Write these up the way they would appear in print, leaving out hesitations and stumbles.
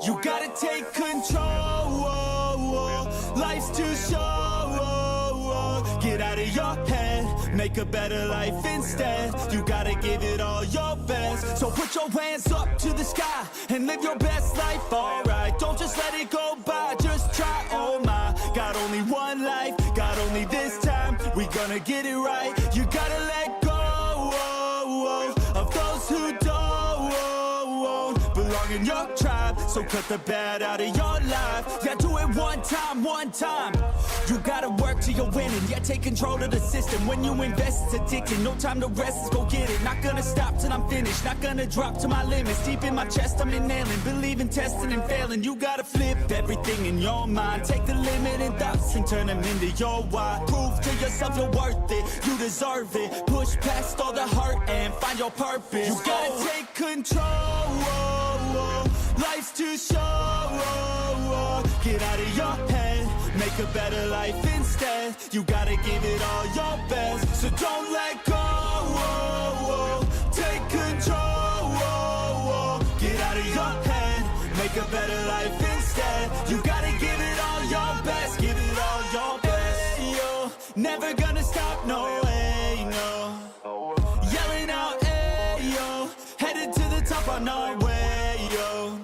You gotta take control. Life's too short. Get out of your head, make a better life instead. You gotta give it all your best. So put your hands up to the sky and live your best life, alright. Don't just let it go by, just try, oh my. Got only one life, got only this time. We gonna get it right. You gotta let go of those who don't belong in your tribe. So cut the bad out of your life. Yeah, do it one time, one time. You gotta work till you're winning. Yeah, take control of the system. When you invest, it's addicting. No time to rest, let's go get it. Not gonna stop till I'm finished. Not gonna drop to my limits. Deep in my chest, I'm inhaling. Believe in testing and failing. You gotta flip everything in your mind. Take the limiting thoughts and turn them into your why. Prove to yourself you're worth it. You deserve it. Push past all the hurt and find your purpose. You gotta take control. Life's too short. Get out of your head, make a better life instead. You gotta give it all your best. So don't let go. Take control. Get out of your head, make a better life instead. You gotta give it all your best. Give it all your best. Hey, yo, never gonna stop, no way, no. Yelling out, hey, yo, headed to the top on our way, yo.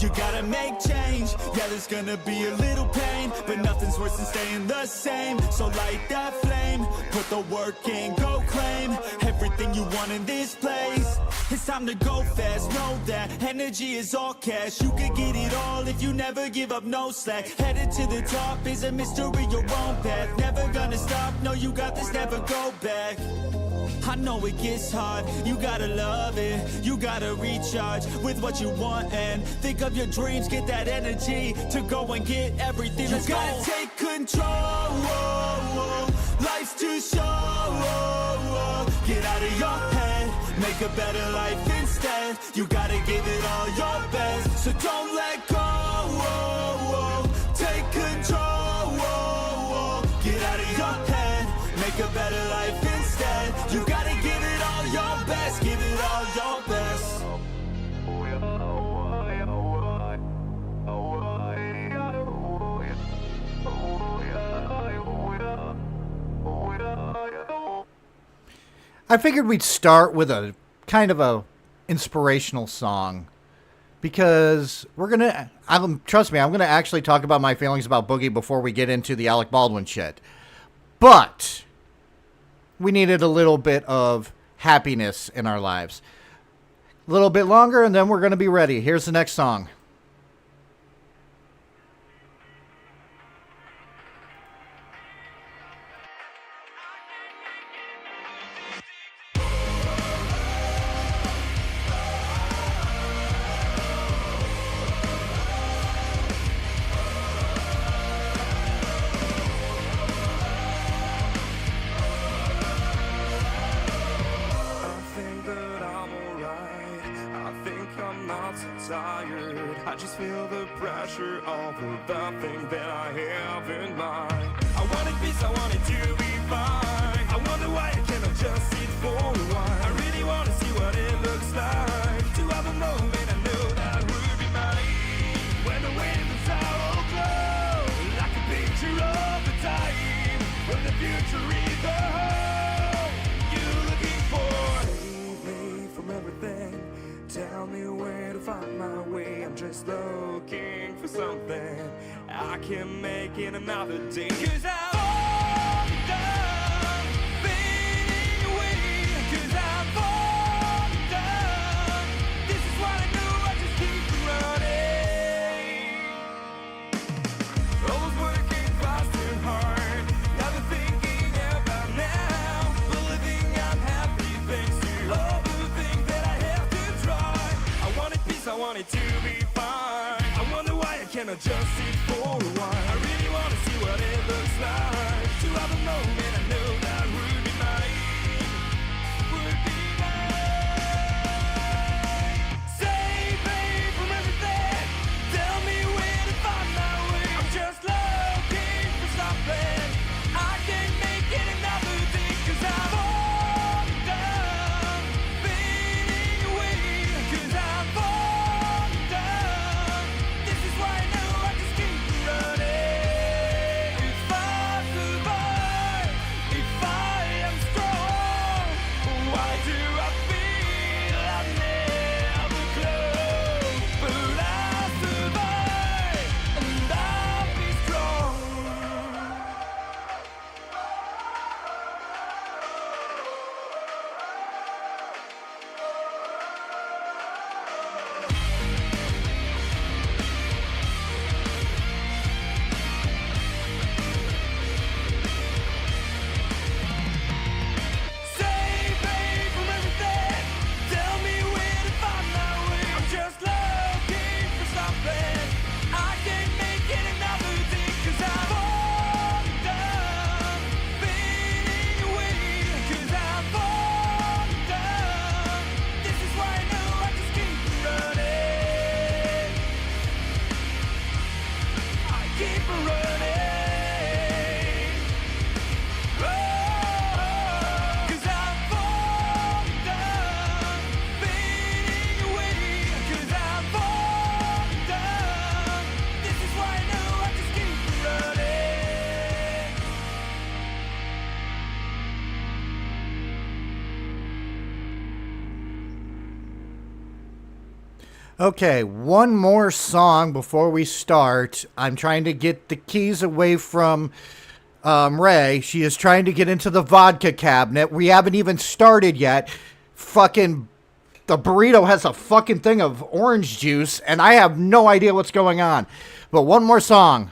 You gotta make change, yeah, there's gonna be a little pain, but nothing's worse than staying the same. So light that flame, put the work in, go claim everything you want in this place. It's time to go fast, know that energy is all cash. You could get it all if you never give up, no slack. Headed to the top is a mystery, your own path. Never gonna stop, no, you got this, never go back. I know it gets hard, you gotta love it. You gotta recharge with what you want and think of your dreams. Get that energy to go and get everything. You gotta take control. Life's too short. Get out of your head, make a better life instead. You gotta give it all your best. So don't let go. Take control. Get out of your head, make a better life instead. You gotta give it all your best. Give it all your best. I figured we'd start with a kind of a inspirational song because we're gonna. Trust me, I'm gonna actually talk about my feelings about Boogie before we get into the Alec Baldwin shit. But we needed a little bit of happiness in our lives. A little bit longer, and then we're gonna be ready. Here's the next song. I just feel the pressure of the thing that I have in mind. I wanted peace, I wanted to be fine. I wonder why I cannot just sit for a while. I really want to see what it looks like. To have a moment I know that would be mine. When the wind is out close, like a picture of the time. When the future is the home you're looking for. Save me from everything. Tell me where to find my way. I'm just looking for something I can make in another day. 'Cause I'm done fading away. 'Cause I'm done. This is what I know, I just keep running. Always working fast and hard. Never thinking about now. Believing I'm happy thanks to all the things that I have to try. I wanted peace, I wanted to be fine. I wonder why I cannot just sit for a while. I really want to see what it looks like. To have a moment I know that would be mine. Would be mine. Save me from everything. Tell me where to find my way. I'm just looking for something I can make it another day. 'Cause I'm all done fading away. 'Cause I'm all done keep running. Oh, 'cause I'm falling down, fading away. 'Cause I'm falling down. This is why I know I just keep running. Okay, one more song before we start. I'm trying to get the keys away from Ray. She is trying to get into the vodka cabinet. We haven't even started yet. Fucking, the burrito has a fucking thing of orange juice, and I have no idea what's going on. But one more song.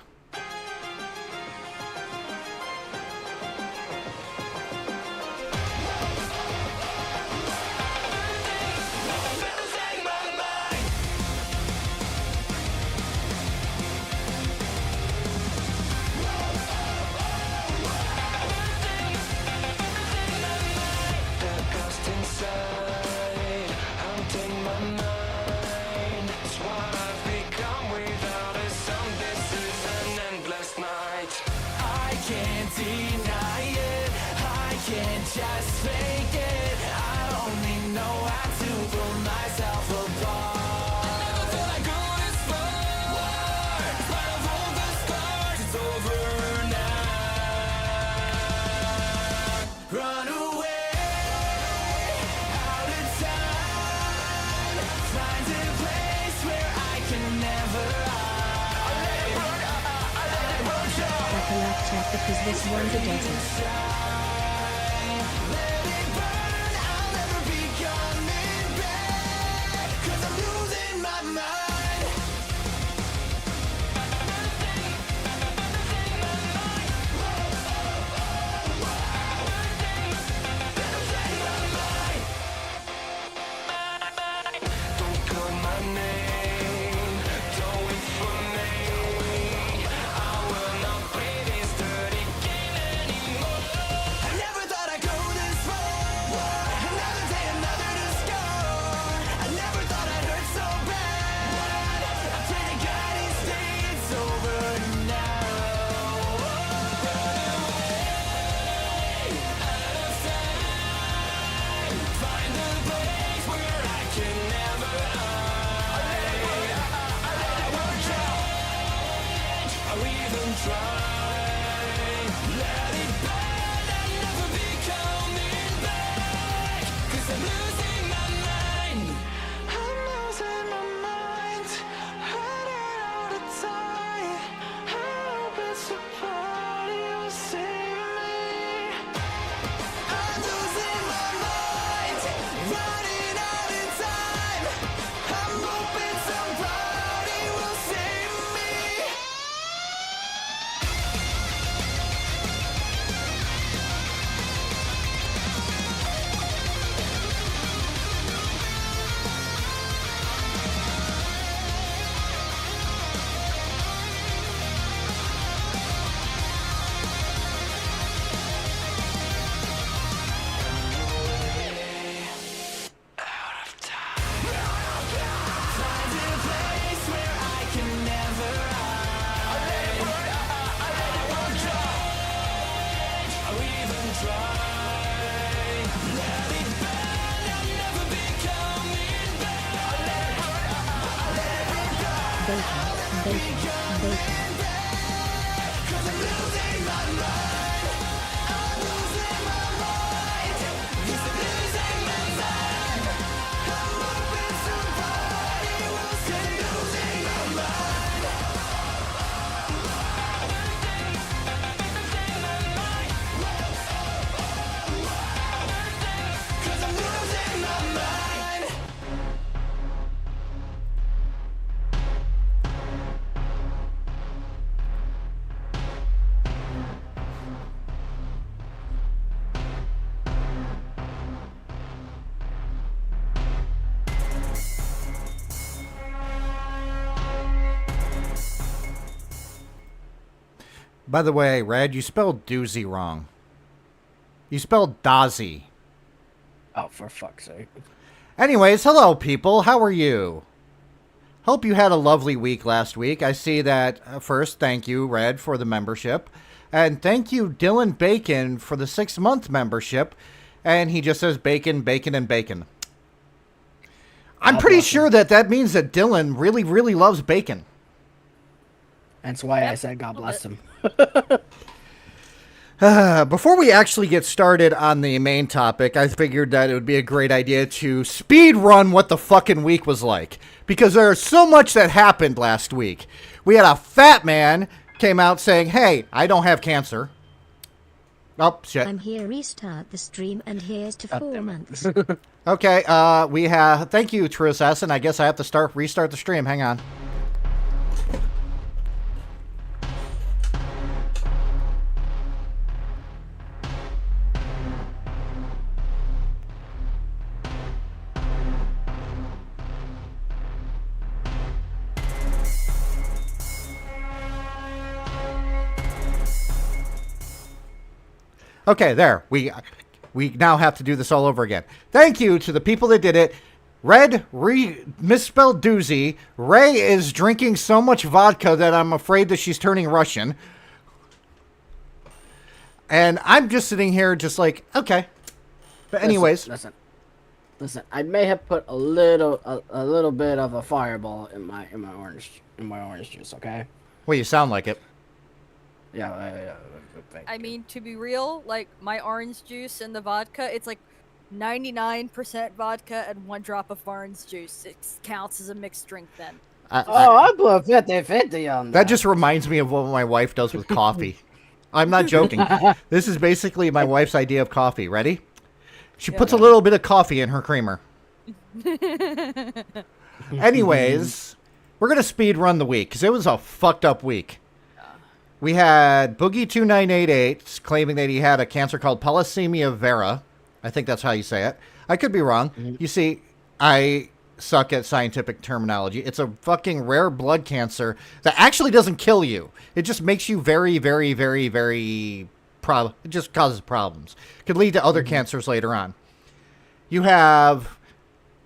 Because this one's a desert. By the way, Red, you spelled doozy wrong. You spelled Dozzy. Oh, for fuck's sake. Anyways, hello, people. How are you? Hope you had a lovely week last week. I see that. First, thank you, Red, for the membership. And thank you, Dylan Bacon, for the 6-month membership. And he just says bacon, bacon, and bacon. I'm pretty sure that means that Dylan really, really loves bacon. That's why I said God bless him. Before we actually get started on the main topic, I figured that it would be a great idea to speed run what the fucking week was like. Because there's so much that happened last week. We had a fat man came out saying, hey, I don't have cancer. Oh, shit. I'm here, restart the stream, and here's to 4 months. Okay, we have... Thank you, True Assassin. I guess I have to restart the stream. Hang on. Okay, there. We now have to do this all over again. Thank you to the people that did it. Red misspelled doozy. Ray is drinking so much vodka that I'm afraid that she's turning Russian. And I'm just sitting here just like, okay. But anyways. Listen. I may have put a little bit of a fireball in my orange juice, okay? Well, you sound like it. Yeah. I mean, to be real, like, my orange juice and the vodka, it's like 99% vodka and 1 drop of orange juice. It counts as a mixed drink then. I put 50-50 on that. That just reminds me of what my wife does with coffee. I'm not joking. This is basically my wife's idea of coffee. Ready? She puts a little bit of coffee in her creamer. Anyways, we're going to speed run the week because it was a fucked up week. We had Boogie2988 claiming that he had a cancer called polycythemia vera. I think that's how you say it. I could be wrong. You see, I suck at scientific terminology. It's a fucking rare blood cancer that actually doesn't kill you. It just makes you very, very, very, very... It just causes problems. Could lead to other cancers later on. You have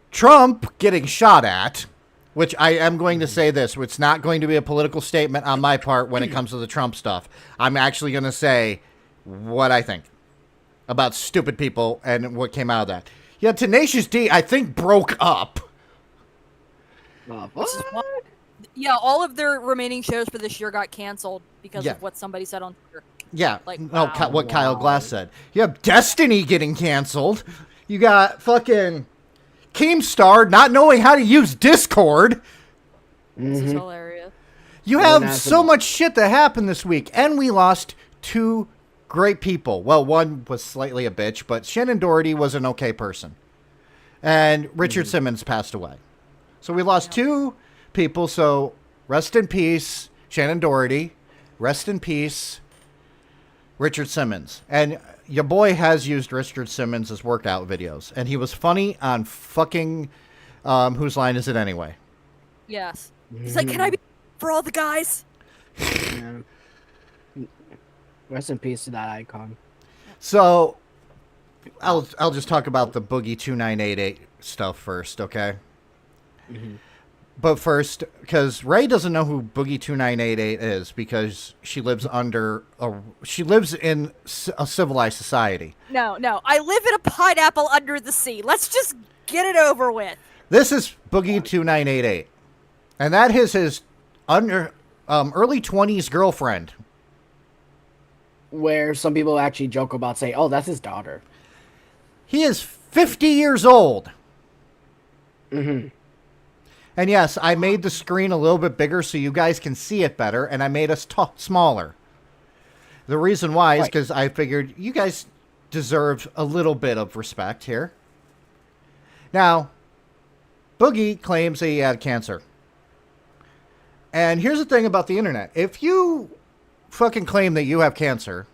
Trump getting shot at, which I am going to say this. It's not going to be a political statement on my part when it comes to the Trump stuff. I'm actually going to say what I think about stupid people and what came out of that. Yeah, Tenacious D, I think, broke up. Yeah, all of their remaining shows for this year got canceled because of what somebody said on Twitter. Yeah, like, what Kyle Glass said. You have Destiny getting canceled. You got fucking Keemstar not knowing how to use Discord. This is hilarious. You have so much shit that happened this week, and we lost 2 great people. Well, one was slightly a bitch, but Shannon Doherty was an okay person. And Richard Simmons passed away. So we lost 2 people, so rest in peace, Shannon Doherty. Rest in peace, Richard Simmons. And your boy has used Richard Simmons' as workout videos. And he was funny on fucking Whose Line Is It Anyway? Yes. He's like, can I be for all the guys? Yeah. Rest in peace to that icon. So, I'll just talk about the Boogie2988 stuff first, okay? But first, because Ray doesn't know who Boogie2988 is because she lives in a civilized society. No. I live in a pineapple under the sea. Let's just get it over with. This is Boogie2988. And that is his early 20s girlfriend. Where some people actually joke about saying, oh, that's his daughter. He is 50 years old. And yes, I made the screen a little bit bigger so you guys can see it better, and I made us smaller. The reason why is because I figured you guys deserve a little bit of respect here. Now, Boogie claims that he had cancer. And here's the thing about the internet. If you fucking claim that you have cancer,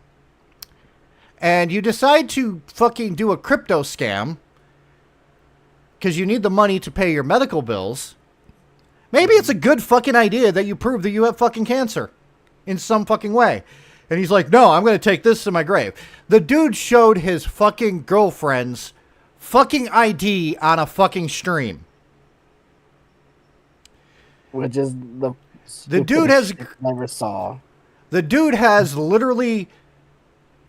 and you decide to fucking do a crypto scam, because you need the money to pay your medical bills, maybe it's a good fucking idea that you prove that you have fucking cancer in some fucking way. And he's like, no, I'm going to take this to my grave. The dude showed his fucking girlfriend's fucking ID on a fucking stream. Which is the dude has shit I never saw. the dude has literally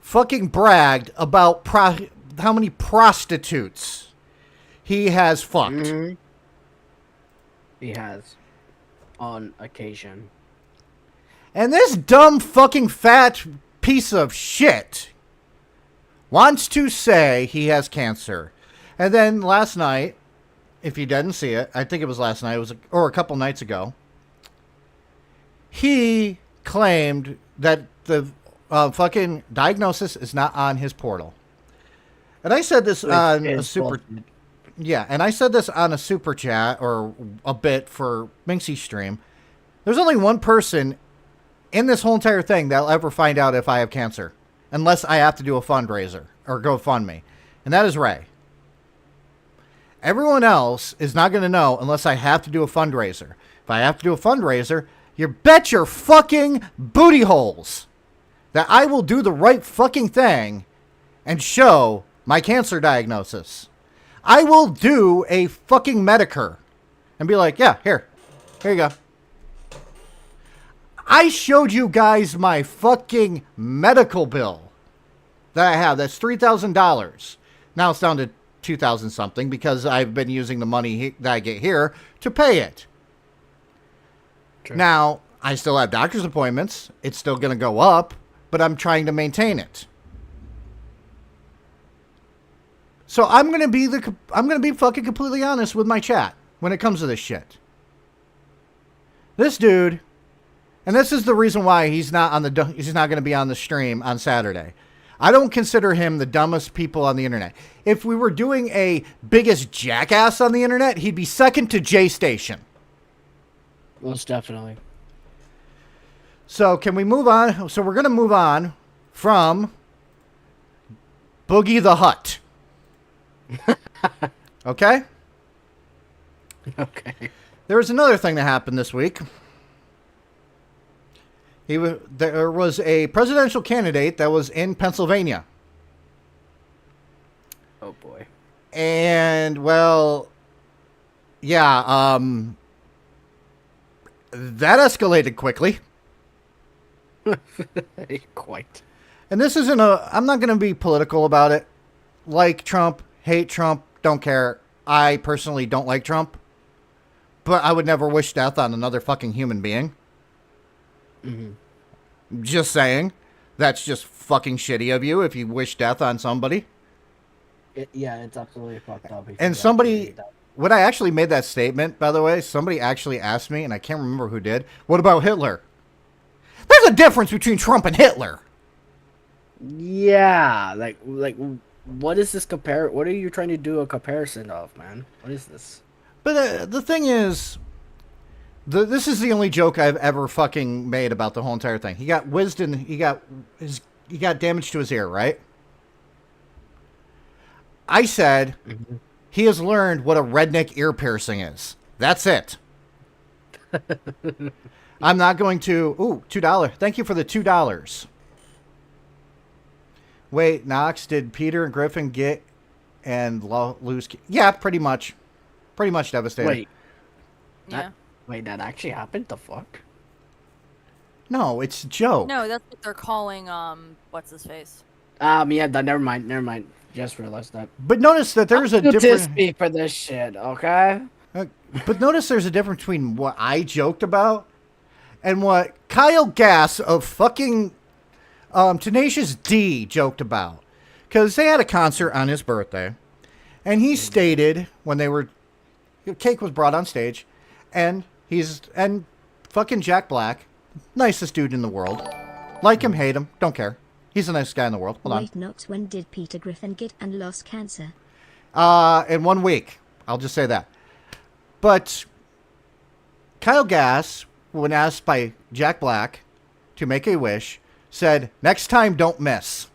fucking bragged about how many prostitutes he has fucked. Mhm. He has, on occasion. And this dumb fucking fat piece of shit wants to say he has cancer. And then last night, if you didn't see it, I think it was last night, or a couple nights ago, he claimed that the fucking diagnosis is not on his portal. And I said this on a super... bullshit. Yeah, and I said this on a super chat or a bit for Minxie's stream. There's only one person in this whole entire thing that'll ever find out if I have cancer, unless I have to do a fundraiser or GoFundMe, and that is Ray. Everyone else is not going to know unless I have to do a fundraiser. If I have to do a fundraiser, you bet your fucking booty holes that I will do the right fucking thing and show my cancer diagnosis. I will do a fucking Medicare and be like, yeah, here you go. I showed you guys my fucking medical bill that I have. That's $3,000. Now it's down to 2,000 something because I've been using the money that I get here to pay it. True. Now, I still have doctor's appointments. It's still going to go up, but I'm trying to maintain it. So I'm going to be fucking completely honest with my chat when it comes to this shit. This dude, and this is the reason why he's not going to be on the stream on Saturday. I don't consider him the dumbest people on the internet. If we were doing a biggest jackass on the internet, he'd be second to J Station. Most definitely. So can we move on? So we're going to move on from Boogie the Hut. Okay? Okay. There was another thing that happened this week. There was a presidential candidate that was in Pennsylvania. Oh boy. And, well, yeah, that escalated quickly. Quite. And this isn't I'm not going to be political about it. Like Trump, hate Trump, don't care. I personally don't like Trump. But I would never wish death on another fucking human being. Mm-hmm. Just saying. That's just fucking shitty of you if you wish death on somebody. Yeah, it's absolutely fucked up. And somebody, when I actually made that statement, by the way, somebody actually asked me, and I can't remember who did, what about Hitler? There's a difference between Trump and Hitler. Yeah, like, what is this What are you trying to do a comparison of, man? What is this? But the thing is, this is the only joke I've ever fucking made about the whole entire thing. He got whizzed and he got damage to his ear, right? I said he has learned what a redneck ear piercing is. That's it. I'm not going to... Ooh, $2. Thank you for the $2. Wait, Nox, did Peter and Griffin get and lose... Yeah, pretty much. Pretty much devastated. Wait. Yeah. That actually happened? The fuck? No, it's a joke. No, that's what they're calling, what's his face? Yeah, never mind. Just realized that. But notice that there's a To difference... speak for this shit, okay? But notice there's a difference between what I joked about and what Kyle Gass of fucking Tenacious D joked about. Because they had a concert on his birthday, and he stated when cake was brought on stage, and fucking Jack Black, nicest dude in the world. Like him, hate him, don't care. He's the nicest guy in the world. Hold on. Wait, Nox, when did Peter Griffin get and lost cancer? In 1 week. I'll just say that. But Kyle Gass, when asked by Jack Black to make a wish, said, next time, don't miss.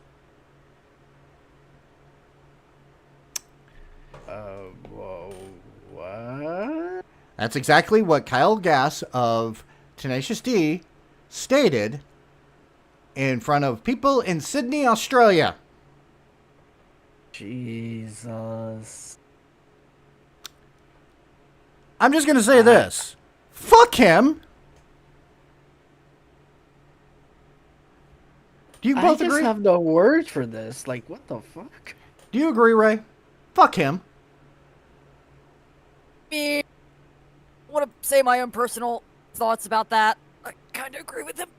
Whoa, what? That's exactly what Kyle Gass of Tenacious D stated in front of people in Sydney, Australia. Jesus. I'm just going to say this. Fuck him. Do you both I just agree? have no words for this. Like, what the fuck? Do you agree, Ray? Fuck him. Me, want to say my own personal thoughts about that. I kind of agree with him.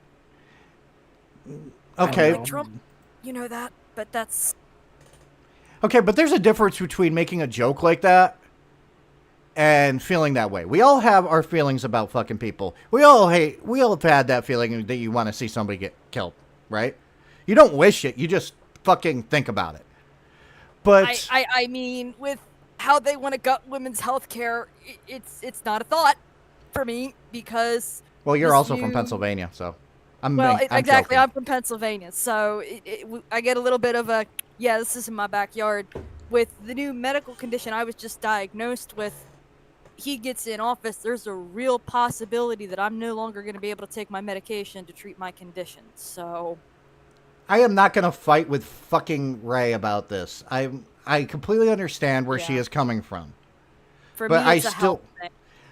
Okay. Like Trump, you know that, but that's Okay, but there's a difference between making a joke like that and feeling that way. We all have our feelings about fucking people. We all have had that feeling that you want to see somebody get killed, right? You don't wish it, you just fucking think about it. But I mean, with how they want to gut women's health care, it's not a thought for me because. well, you're this also from new- Pennsylvania, so I'm exactly. joking. I'm from Pennsylvania, so I get a little bit of a this is in my backyard. With the new medical condition I was just diagnosed with, he gets in office, there's a real possibility that I'm no longer going to be able to take my medication to treat my condition. So I am not going to fight with fucking Ray about this. I completely understand where she Yeah. is coming from. for But me, I it's a still- health thing,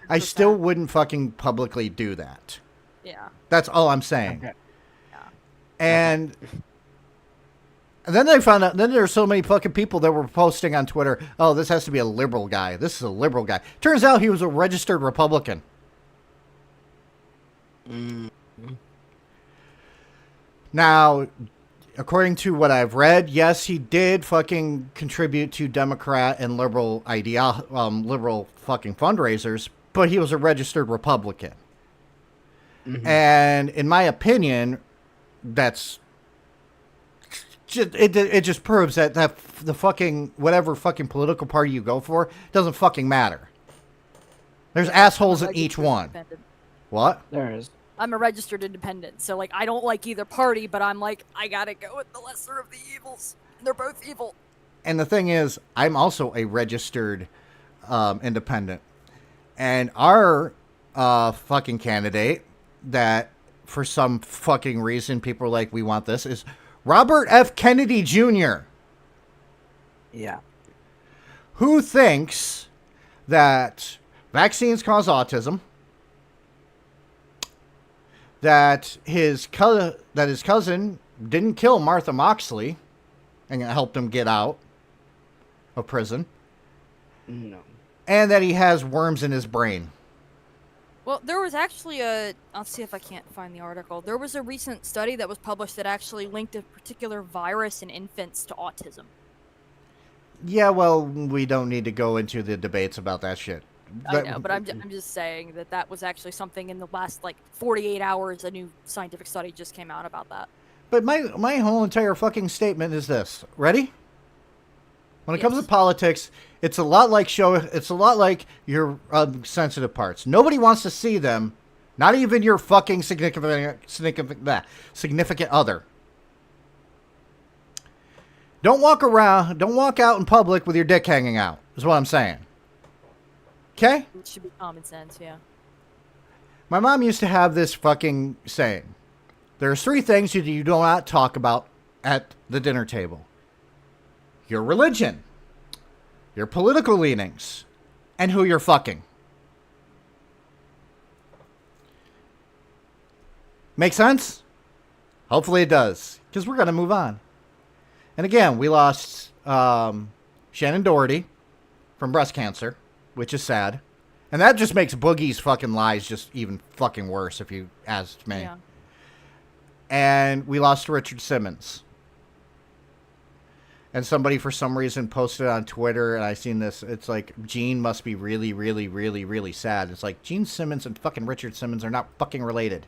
I still 100%. wouldn't fucking publicly do that. Yeah. That's all I'm saying. Okay. And then they found out, then there's so many fucking people that were posting on Twitter, oh, this has to be a liberal guy. This is a liberal guy. Turns out he was a registered Republican. Now, according to what I've read, yes, he did fucking contribute to Democrat and liberal liberal fucking fundraisers, but he was a registered Republican. And in my opinion, that's just, it just proves that the fucking whatever fucking political party you go for doesn't fucking matter. There's assholes in each Registered one. independent. What? There is. I'm a registered independent, so like I don't like either party, but I'm like I gotta go with the lesser of the evils. They're both evil. And the thing is, I'm also a registered independent. And our fucking candidate that for some fucking reason people are like, we want this, is Robert F. Kennedy Jr., Yeah. who thinks that vaccines cause autism, that his cousin didn't kill Martha Moxley and helped him get out of prison, No. and that he has worms in his brain. Well, there was actually I'll see if I can't find the article. There was a recent study that was published that actually linked a particular virus in infants to autism. Yeah, well, we don't need to go into the debates about that shit. I know, but I'm just saying that was actually something in the last, 48 hours, a new scientific study just came out about that. But my whole entire fucking statement is this. Ready? When it comes Yes. to politics, it's a lot like your sensitive parts. Nobody wants to see them, not even your fucking significant other. Don't walk out in public with your dick hanging out, is what I'm saying. Okay? It should be common sense, yeah. My mom used to have this fucking saying. There's 3 things you do not talk about at the dinner table. Your religion, your political leanings, and who you're fucking. Make sense? Hopefully it does, because we're going to move on. And again, we lost Shannon Doherty from breast cancer, which is sad. And that just makes Boogie's fucking lies just even fucking worse, if you asked me. Yeah. And we lost Richard Simmons. And somebody, for some reason, posted on Twitter, and I seen this, it's like, Gene must be really, really, really, really sad. It's like, Gene Simmons and fucking Richard Simmons are not fucking related.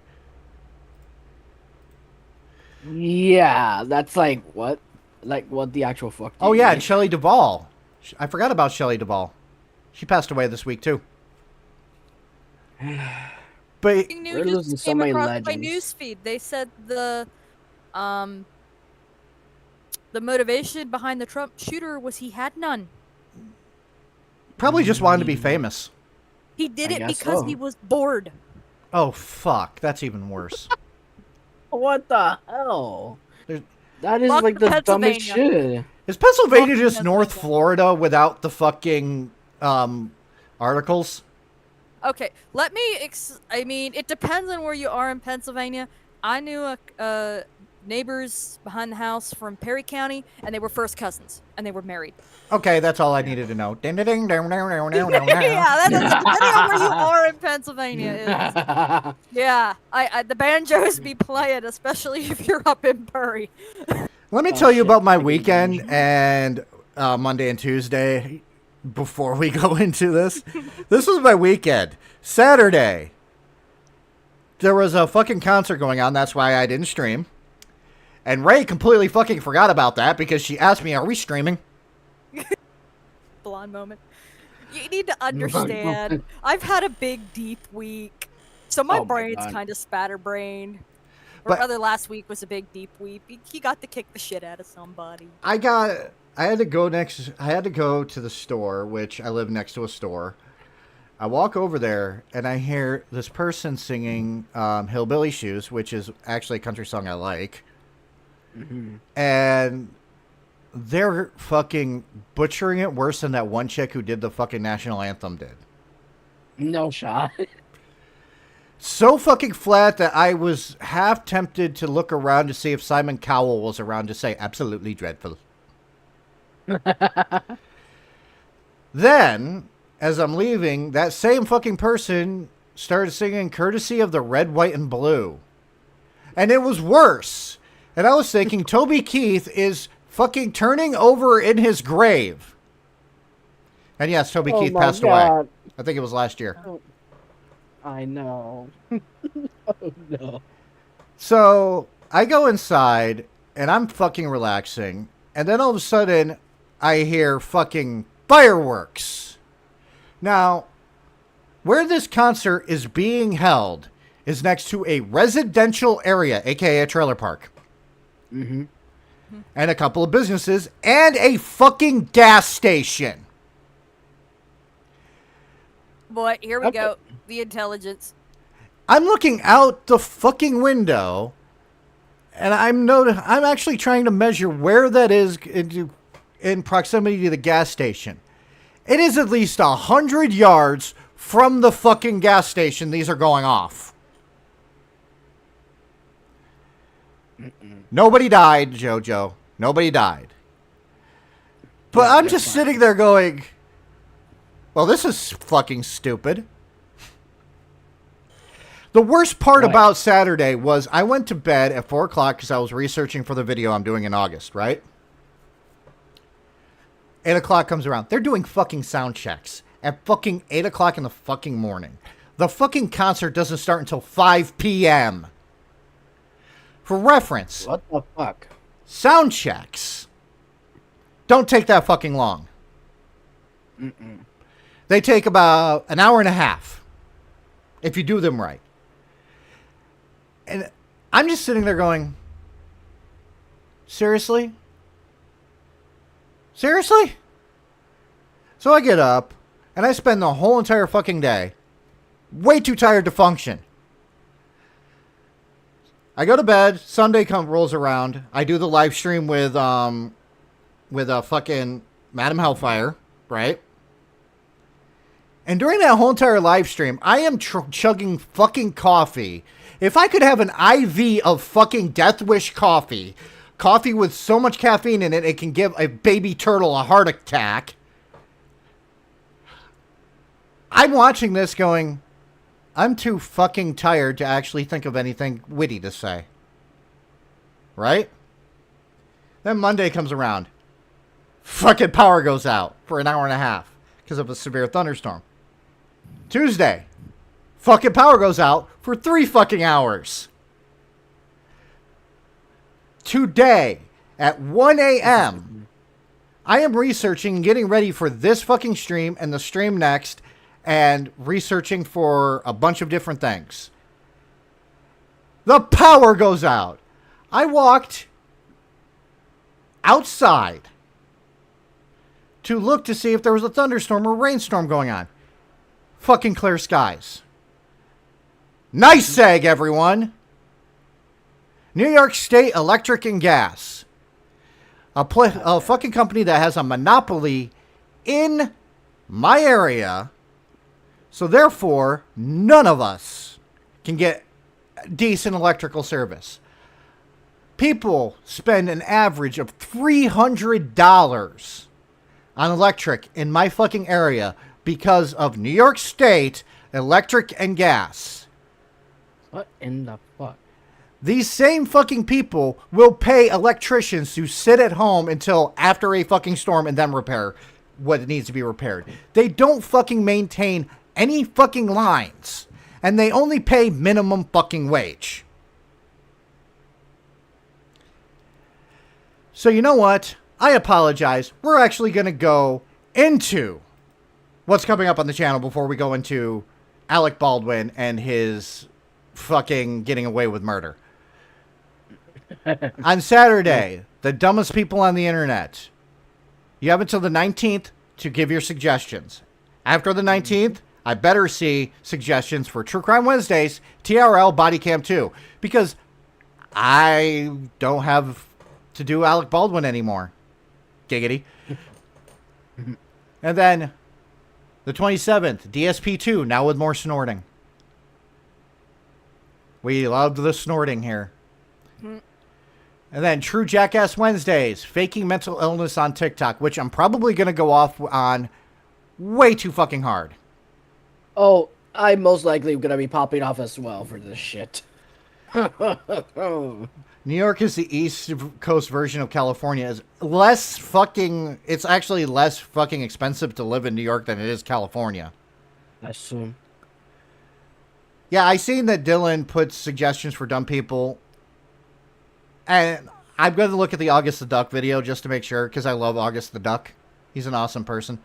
Yeah, that's like what? Like what the actual fuck? do Oh, you yeah, mean? and Shelley Duvall. I forgot about Shelley Duvall. She passed away this week, too. But News We're just losing so came many across my legends. newsfeed. They said the motivation behind the Trump shooter was he had none. probably just wanted to be famous. He did I it guess because so. he was bored. Oh, fuck. That's even worse. What the hell? There's- That is Fuck like the dumbest Pennsylvania. shit. Is Pennsylvania Fuck just North Pennsylvania. Florida without the fucking articles? Okay, let me. I mean, it depends on where you are in Pennsylvania. I knew neighbors behind the house from Perry County, and they were first cousins, and they were married. Okay, that's all I needed to know. Ding, ding, ding, ding, ding, ding, ding, ding. Yeah, that's depending on where you are in Pennsylvania. Yeah, I the banjos be playing, especially if you're up in Perry. Let me tell you about my weekend and Monday and Tuesday before we go into this. This was my weekend. Saturday, there was a fucking concert going on. That's why I didn't stream. And Ray completely fucking forgot about that because she asked me, are we streaming? Blonde moment. You need to understand. I've had a big, deep week. So my brain's kind of spatterbrained. Or rather, last week was a big, deep week. He got to kick the shit out of somebody. I had to go to the store, which I live next to a store. I walk over there, and I hear this person singing Hillbilly Shoes, which is actually a country song I like. Mm-hmm. And they're fucking butchering it worse than that one chick who did the fucking national anthem did. No shot. So fucking flat that I was half tempted to look around to see if Simon Cowell was around to say absolutely dreadful. Then, as I'm leaving, that same fucking person started singing Courtesy of the Red, White, and Blue. And it was worse. And I was thinking, Toby Keith is fucking turning over in his grave. And yes, Toby Keith passed away. I think it was last year. Oh, I know. Oh, no. So, I go inside, and I'm fucking relaxing. And then all of a sudden, I hear fucking fireworks. Now, where this concert is being held is next to a residential area, aka a trailer park. Mm-hmm. And a couple of businesses, and a fucking gas station. Boy, here we go. The intelligence. I'm looking out the fucking window, and I'm actually trying to measure where that is in proximity to the gas station. It is at least 100 yards from the fucking gas station these are going off. Nobody died, JoJo. Nobody died. But I'm just sitting there going, well, this is fucking stupid. The worst part about Saturday was I went to bed at 4 o'clock because I was researching for the video I'm doing in August, right? 8 o'clock comes around. They're doing fucking sound checks at fucking 8 o'clock in the fucking morning. The fucking concert doesn't start until 5 p.m. For reference, What the fuck? sound checks don't take that fucking long. They take about an hour and a half if you do them right. And I'm just sitting there going, seriously? Seriously? So I get up and I spend the whole entire fucking day way too tired to function. I go to bed. Sunday rolls around. I do the live stream with a fucking Madam Hellfire, right? And during that whole entire live stream, I am chugging fucking coffee. If I could have an IV of fucking Death Wish coffee with so much caffeine in it, it can give a baby turtle a heart attack. I'm watching this going, I'm too fucking tired to actually think of anything witty to say. Right? Then Monday comes around. Fucking power goes out for an hour and a half because of a severe thunderstorm. Tuesday. Fucking power goes out for 3 fucking hours. Today, at 1 a.m., I am researching and getting ready for this fucking stream and the stream next, and researching for a bunch of different things. The power goes out. I walked outside to look to see if there was a thunderstorm or rainstorm going on. Fucking clear skies. Nice seg, everyone. New York State Electric and Gas. A fucking company that has a monopoly in my area So therefore, none of us can get decent electrical service. People spend an average of $300 on electric in my fucking area because of New York State electric and gas. What in the fuck? These same fucking people will pay electricians to sit at home until after a fucking storm and then repair what needs to be repaired. They don't fucking maintain any fucking lines. And they only pay minimum fucking wage. So you know what? I apologize. We're actually going to go into what's coming up on the channel before we go into Alec Baldwin and his fucking getting away with murder. On Saturday, the dumbest people on the internet. You have until the 19th to give your suggestions. After the 19th, I better see suggestions for True Crime Wednesdays, TRL, Body Cam 2. Because I don't have to do Alec Baldwin anymore. Giggity. And then the 27th, DSP2, now with more snorting. We loved the snorting here. And then True Jackass Wednesdays, faking mental illness on TikTok, which I'm probably going to go off on way too fucking hard. Oh, I'm most likely going to be popping off as well for this shit. New York is the East Coast version of California. Is less fucking. It's actually less fucking expensive to live in New York than it is California. I assume. Yeah, I seen that Dylan put suggestions for dumb people, and I'm going to look at the August the Duck video just to make sure because I love August the Duck. He's an awesome person.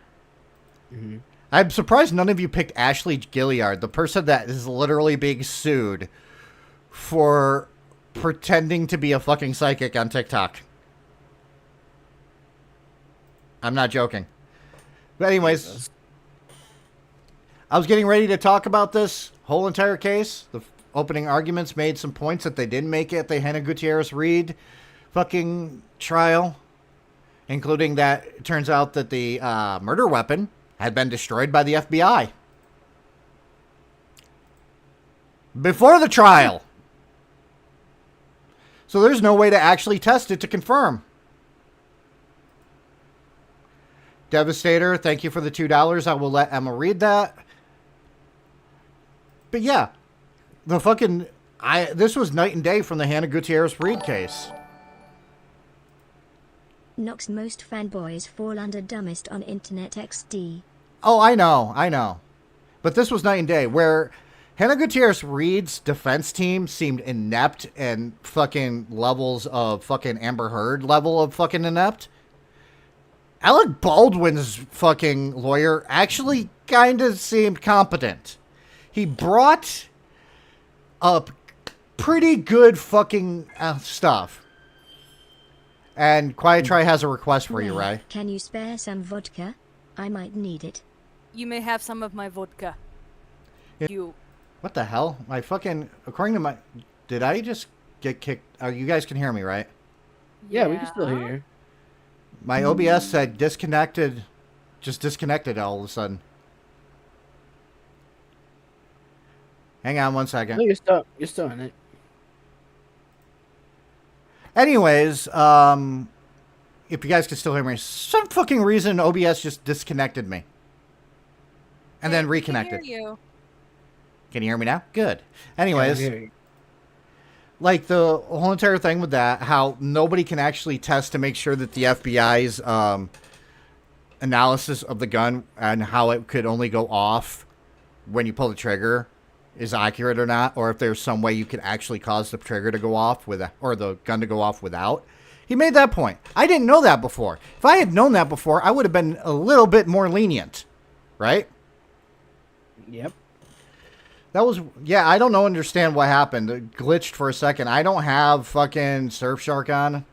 Mm-hmm. I'm surprised none of you picked Ashley Gilliard, the person that is literally being sued for pretending to be a fucking psychic on TikTok. I'm not joking. But anyways, I was getting ready to talk about this whole entire case. The opening arguments made some points that they didn't make at the Hannah Gutierrez-Reed fucking trial, including that it turns out that the murder weapon had been destroyed by the FBI before the trial. So there's no way to actually test it to confirm. Devastator, thank you for the $2. I will let Emma read that. But yeah, the fucking this was night and day from the Hannah Gutierrez-Reed case. Nox most fanboys fall under dumbest on Internet XD. Oh, I know. But this was night and day, where Hannah Gutierrez-Reed's defense team seemed inept and fucking levels of fucking Amber Heard level of fucking inept. Alec Baldwin's fucking lawyer actually kind of seemed competent. He brought up pretty good fucking stuff. And Quiet Try has a request for you, Well, Ray. Can you spare some vodka? I might need it. You may have some of my vodka. Yeah. You. What the hell? My fucking... According to my... Did I just get kicked? Oh, you guys can hear me, right? Yeah, we can still hear you. My OBS said disconnected. Just disconnected all of a sudden. Hang on one second. No, you're still in it. Anyways, if you guys can still hear me, some fucking reason OBS just disconnected me. And then reconnected. I can hear you. Can you hear me now? Good. Yeah, Anyways, I hear you. like the whole entire thing with that, how nobody can actually test to make sure that the FBI's analysis of the gun and how it could only go off when you pull the trigger is accurate or not, or if there's some way you could actually cause the trigger to go off with or the gun to go off without. He made that point. I didn't know that before. If I had known that before, I would have been a little bit more lenient, right? Yep. That was, yeah, I don't understand what happened. It glitched for a second. I don't have fucking Surfshark on.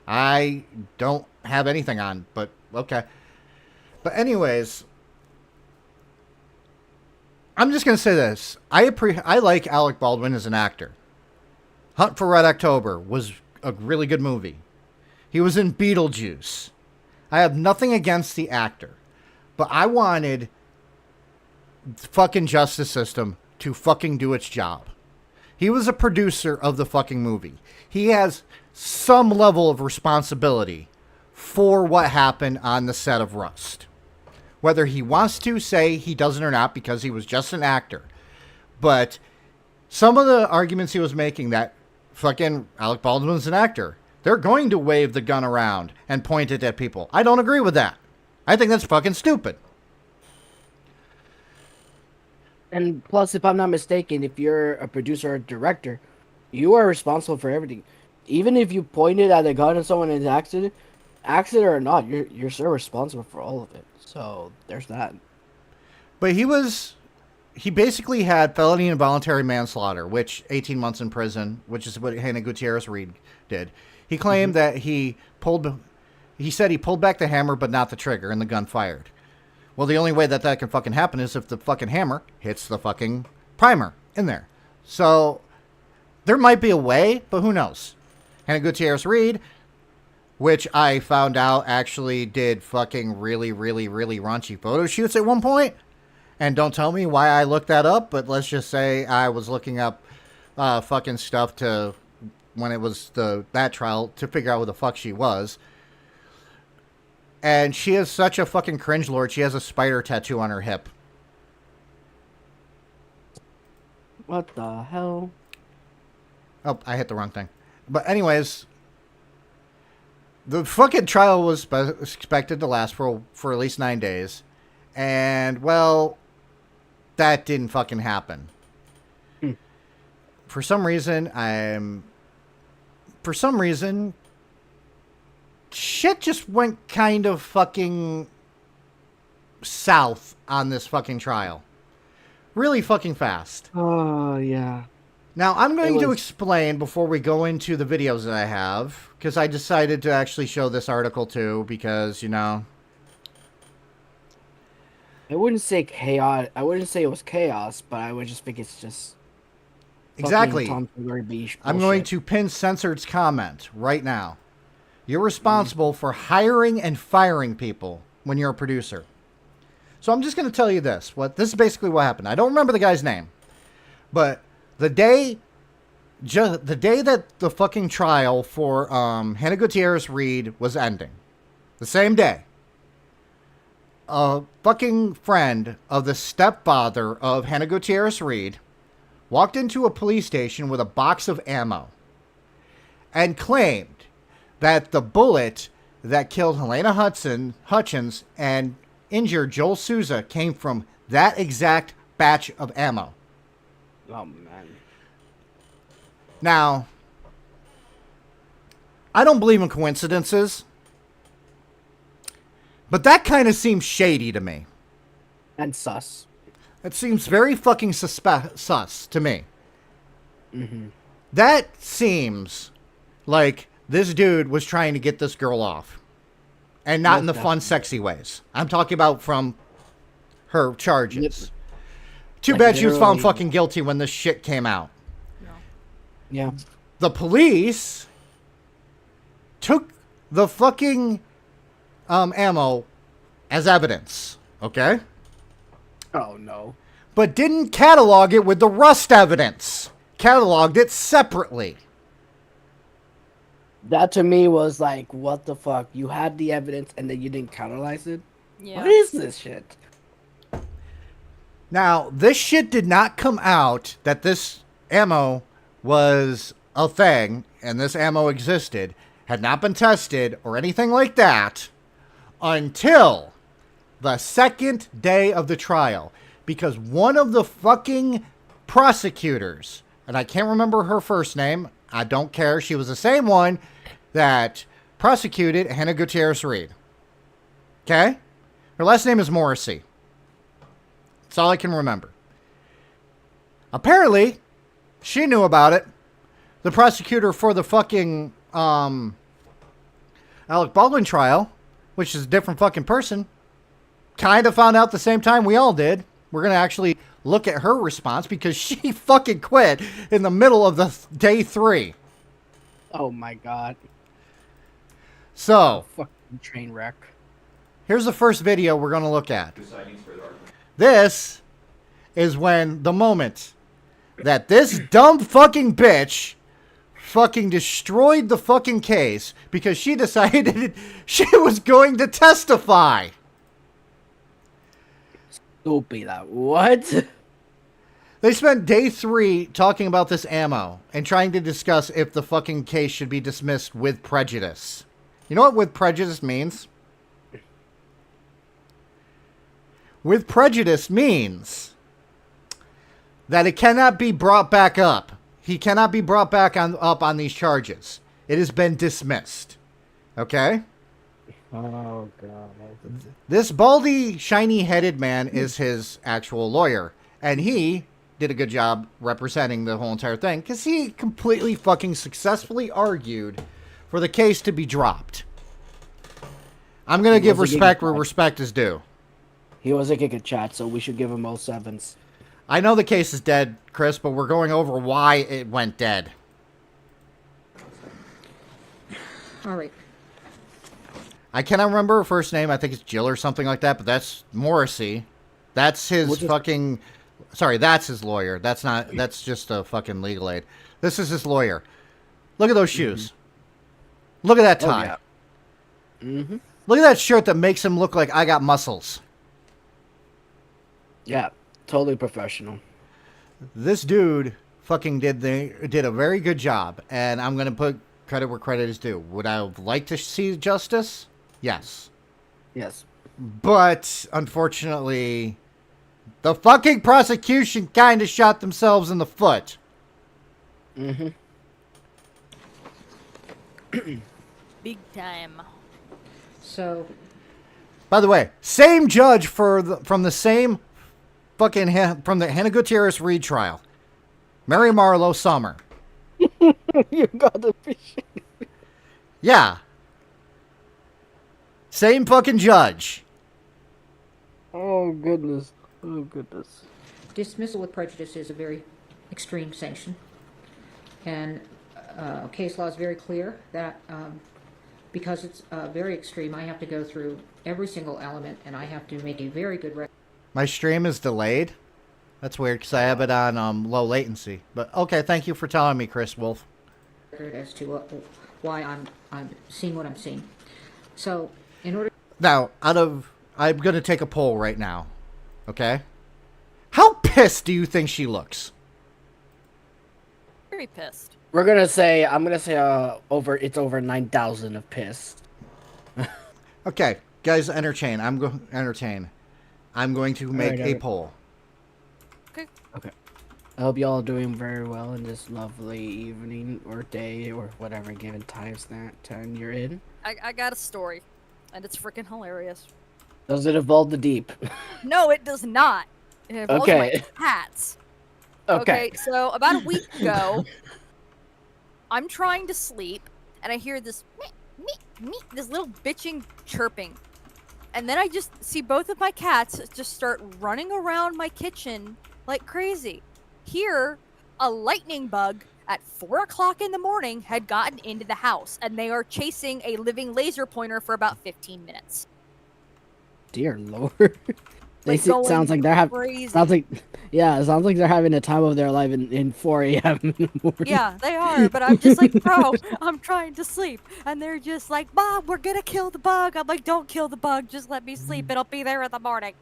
I don't have anything on, but okay. But anyways, I'm just going to say this. I like Alec Baldwin as an actor. Hunt for Red October was a really good movie. He was in Beetlejuice. I have nothing against the actor, but I wanted fucking justice system to fucking do its job. He was a producer of the fucking movie. He has some level of responsibility for what happened on the set of Rust. Whether he wants to say he doesn't or not because he was just an actor. But some of the arguments he was making that fucking Alec Baldwin's an actor, they're going to wave the gun around and point it at people. I don't agree with that. I think that's fucking stupid. And plus, if I'm not mistaken, if you're a producer or director, you are responsible for everything. Even if you pointed at a gun and someone is accident or not, you're still responsible for all of it. So there's that. But he basically had felony involuntary manslaughter, which 18 months in prison, which is what Hannah Gutierrez-Reed did. He claimed that he said he pulled back the hammer but not the trigger and the gun fired. Well, the only way that can fucking happen is if the fucking hammer hits the fucking primer in there. So there might be a way, but who knows? Hannah Gutierrez-Reed, which I found out actually did fucking really, really, really raunchy photo shoots at one point. And don't tell me why I looked that up, but let's just say I was looking up fucking stuff to when it was that trial to figure out who the fuck she was. And she is such a fucking cringe lord. She has a spider tattoo on her hip. What the hell? Oh, I hit the wrong thing. But anyways, the fucking trial was expected to last for at least 9 days. And, well, that didn't fucking happen. For some reason, shit just went kind of fucking south on this fucking trial. Really fucking fast. Oh, yeah. Now, I'm going to explain before we go into the videos that I have, because I decided to actually show this article too, because, you know. I wouldn't say chaos. I wouldn't say it was chaos, but I would just think it's just... Exactly. Bullshit. I'm going to pin Censored's comment right now. You're responsible for hiring and firing people when you're a producer. So I'm just going to tell you this. This is basically what happened. I don't remember the guy's name. But the day that the fucking trial for Hannah Gutierrez-Reed was ending, the same day, a fucking friend of the stepfather of Hannah Gutierrez-Reed walked into a police station with a box of ammo and claimed that the bullet that killed Helena Hutchins and injured Joel Souza came from that exact batch of ammo. Oh, man. Now, I don't believe in coincidences, but that kind of seems shady to me. And sus. It seems very fucking sus to me. Mm-hmm. That seems like this dude was trying to get this girl off. And not in the fun, sexy ways. I'm talking about from her charges. Too bad she was found fucking guilty when this shit came out. No. Yeah. The police took the fucking ammo as evidence. Okay? Oh, no. But didn't catalog it with the Rust evidence. Cataloged it separately. That to me was like, what the fuck? You had the evidence and then you didn't catalyze it? Yeah. What is this shit? Now, this shit did not come out that this ammo was a thing and this ammo existed, had not been tested or anything like that until the second day of the trial. Because one of the fucking prosecutors, and I can't remember her first name, I don't care, she was the same one that prosecuted Hannah Gutierrez-Reed. Okay? Her last name is Morrissey. That's all I can remember. Apparently, she knew about it. The prosecutor for the fucking Alec Baldwin trial, which is a different fucking person, kind of found out the same time we all did. We're going to actually look at her response because she fucking quit in the middle of the day 3. Oh my god. So, Fucking train wreck. here's the first video we're going to look at. This is when the moment that this dumb fucking bitch fucking destroyed the fucking case because she decided she was going to testify. Stupid. What? They spent day 3 talking about this ammo and trying to discuss if the fucking case should be dismissed with prejudice. You know what with prejudice means? With prejudice means that it cannot be brought back up. He cannot be brought back up on these charges. It has been dismissed. Okay? Oh, God. This baldy, shiny-headed man is his actual lawyer. And he did a good job representing the whole entire thing because he completely fucking successfully argued for the case to be dropped. I'm going to give respect where respect is due. He was a kick at chat, so we should give him all 7s. I know the case is dead, Chris, but we're going over why it went dead. All right. I cannot remember her first name. I think it's Jill or something like that, but that's Morrissey. That's his fucking... Sorry, that's his lawyer. That's not... That's just a fucking legal aid. This is his lawyer. Look at those shoes. Look at that tie. Oh, yeah. Look at that shirt that makes him look like I got muscles. Yeah, totally professional. This dude fucking did a very good job, and I'm going to put credit where credit is due. Would I have liked to see justice? Yes. Yes. But, unfortunately, the fucking prosecution kind of shot themselves in the foot. Big time. So, By the way, same judge from the same fucking from the Hannah Gutierrez Reed trial. Mary Marlowe Summer. You gotta be shitting me. Yeah. Same fucking judge. Oh, goodness. Oh, goodness. dismissal with prejudice is a very extreme sanction. And case law is very clear that because it's very extreme, I have to go through every single element and I have to make a very good record. My stream is delayed. That's weird because I have it on low latency. But okay, thank you for telling me, Chris Wolf. As to why I'm seeing what I'm seeing. So, in order... Now, I'm going to take a poll right now. Okay? How pissed do you think she looks? Very pissed. I'm gonna say it's over 9,000 of pissed. Okay, guys, entertain. I'm going to make a poll. Okay. I hope y'all are doing very well in this lovely evening or day or whatever given time you're in. I got a story, and it's freaking hilarious. Does it involve the deep? No, it does not. It involves my cats. Okay. So about a week ago, I'm trying to sleep, and I hear this this little bitching chirping. And then I just see both of my cats just start running around my kitchen like crazy. Here, a lightning bug at 4 o'clock in the morning had gotten into the house, and they are chasing a living laser pointer for about 15 minutes. Dear Lord. Sounds like they're having. It sounds like they're having a time of their life in 4 a.m. in the morning. Yeah, they are, but I'm just like, bro, I'm trying to sleep. And they're just like, Mom, we're gonna kill the bug. I'm like, don't kill the bug, just let me sleep. It'll be there in the morning.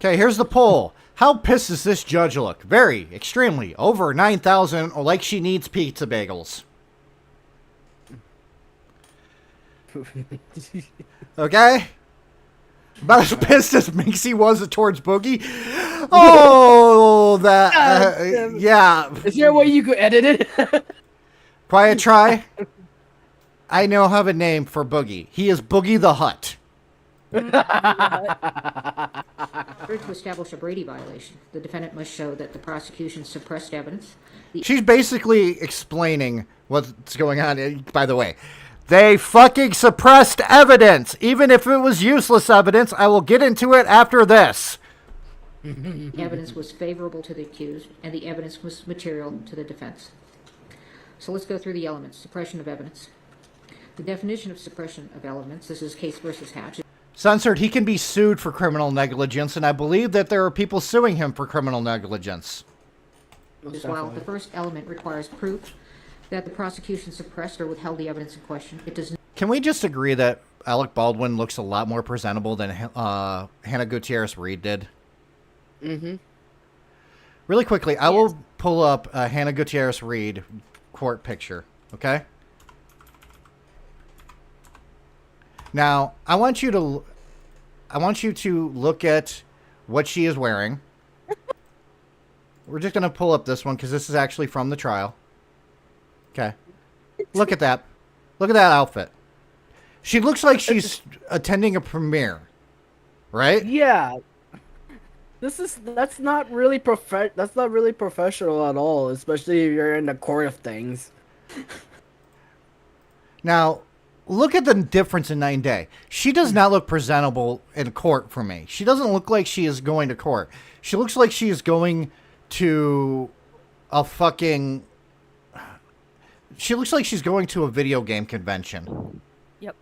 Okay, here's the poll. How pissed does this judge look? Very, extremely. Over 9,000, or like she needs pizza bagels. Okay? About as pissed as Minxie was towards Boogie. Oh, that... yeah. Is there a way you could edit it? Quiet try. I now have a name for Boogie. He is Boogie the Hut. In order to establish a Brady violation, the defendant must show that the prosecution suppressed evidence. She's basically explaining what's going on. By the way, they fucking suppressed evidence. Even if it was useless evidence, I will get into it after this. The evidence was favorable to the accused, and the evidence was material to the defense. So let's go through the elements. Suppression of evidence. The definition of suppression of elements, this is Case versus Hatch. Censored, he can be sued for criminal negligence, and I believe that there are people suing him for criminal negligence. As well, the first element requires proof that the prosecution suppressed or withheld the evidence in question. It does not. Can we just agree that Alec Baldwin looks a lot more presentable than Hannah Gutierrez-Reed did? Mm-hmm. Really quickly, I will pull up a Hannah Gutierrez-Reed court picture, okay? Now, I want you to look at what she is wearing. We're just going to pull up this one because this is actually from the trial. Okay. Look at that. Look at that outfit. She looks like she's attending a premiere, right? Yeah. That's not really professional at all, especially if you're in the court of things. Now, look at the difference in night and day. She does not look presentable in court for me. She doesn't look like she is going to court. She looks like she is going to a fucking... She looks like she's going to a video game convention. Yep.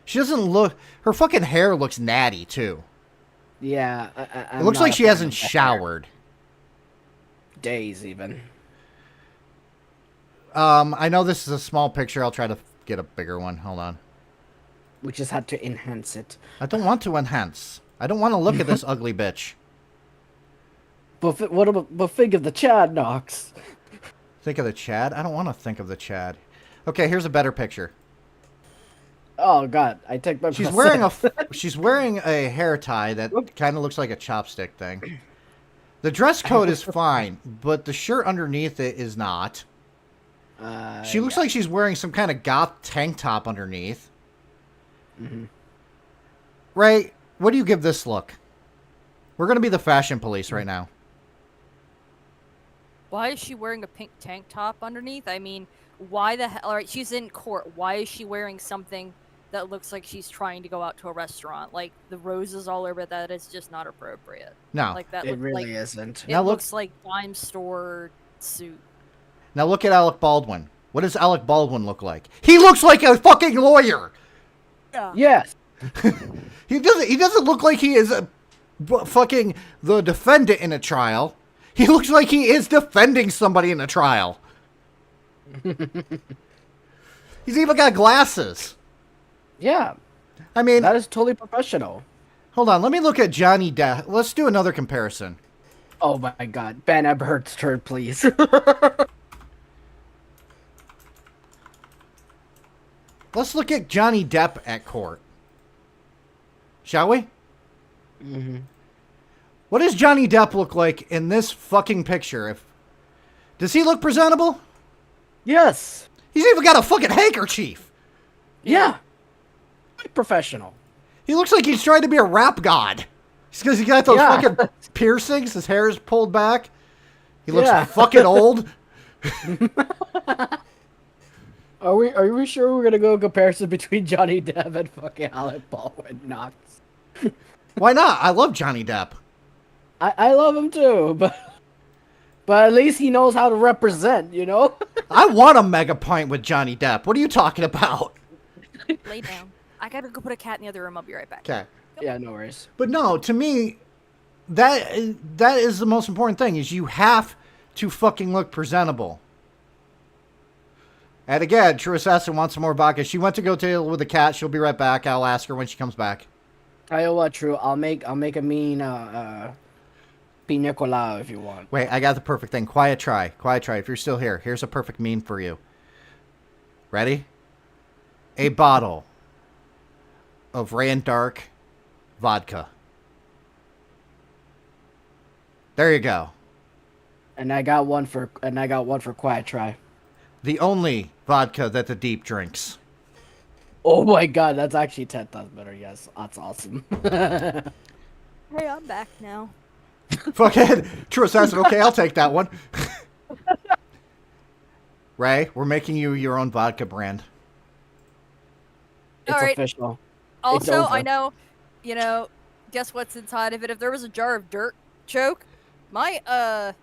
She doesn't look... Her fucking hair looks natty, too. Yeah. It looks like she hasn't showered. Days, even. I know this is a small picture. I'll try to get a bigger one. Hold on. We just had to enhance it. I don't want to enhance. I don't want to look at this ugly bitch. But think of the Chad Nox. Think of the Chad? I don't want to think of the Chad. Okay, here's a better picture. Oh God, I take my. She's wearing she's wearing a hair tie that kind of looks like a chopstick thing. The dress code is fine, but the shirt underneath it is not. She looks like she's wearing some kind of goth tank top underneath. Mm-hmm. Ray, what do you give this look? We're going to be the fashion police right now. Why is she wearing a pink tank top underneath? I mean, why the hell? All right, she's in court. Why is she wearing something that looks like she's trying to go out to a restaurant? Like, the roses all over that is just not appropriate. No. Like that. It really isn't. It looks like dime store suit. Now look at Alec Baldwin. What does Alec Baldwin look like? He looks like a fucking lawyer. Yeah. Yes. He doesn't look like he is fucking the defendant in a trial. He looks like he is defending somebody in a trial. He's even got glasses. Yeah. I mean, That is totally professional. hold on. Let me look at Johnny Depp. Let's do another comparison. Oh my God, Ben Eberhardt's turn, please. Let's look at Johnny Depp at court. Shall we? Mm-hmm. What does Johnny Depp look like in this fucking picture? Does he look presentable? Yes. He's even got a fucking handkerchief. Yeah. Quite professional. He looks like he's trying to be a rap god. Because he got those Yeah. fucking piercings. His hair is pulled back. He looks Yeah. fucking old. Are we sure we're gonna go a comparison between Johnny Depp and fucking Alec Baldwin Nox? Why not? I love Johnny Depp. I love him too, but at least he knows how to represent, you know? I want a mega pint with Johnny Depp. What are you talking about? Lay down. I gotta go put a cat in the other room. I'll be right back. Okay. Yeah, no worries. But no, to me, that is the most important thing, is you have to fucking look presentable. And again, True Assassin wants some more vodka. She went to go deal with the cat. She'll be right back. I'll ask her when she comes back. Tell you what, True, I'll make a mean pina colada if you want. Wait, I got the perfect thing. Quiet try. Quiet try. If you're still here, here's a perfect meme for you. Ready? A bottle of Rand Dark vodka. There you go. And I got one for quiet try. The only vodka that the deep drinks. Oh my God, that's actually 10 times better. Yes, that's awesome. Hey, I'm back now. Fucking True Assassin. Okay, I'll take that one. Ray, we're making you your own vodka brand. It's Alright. official. Also, over. I know, guess what's inside of it? If there was a jar of dirt, choke, my,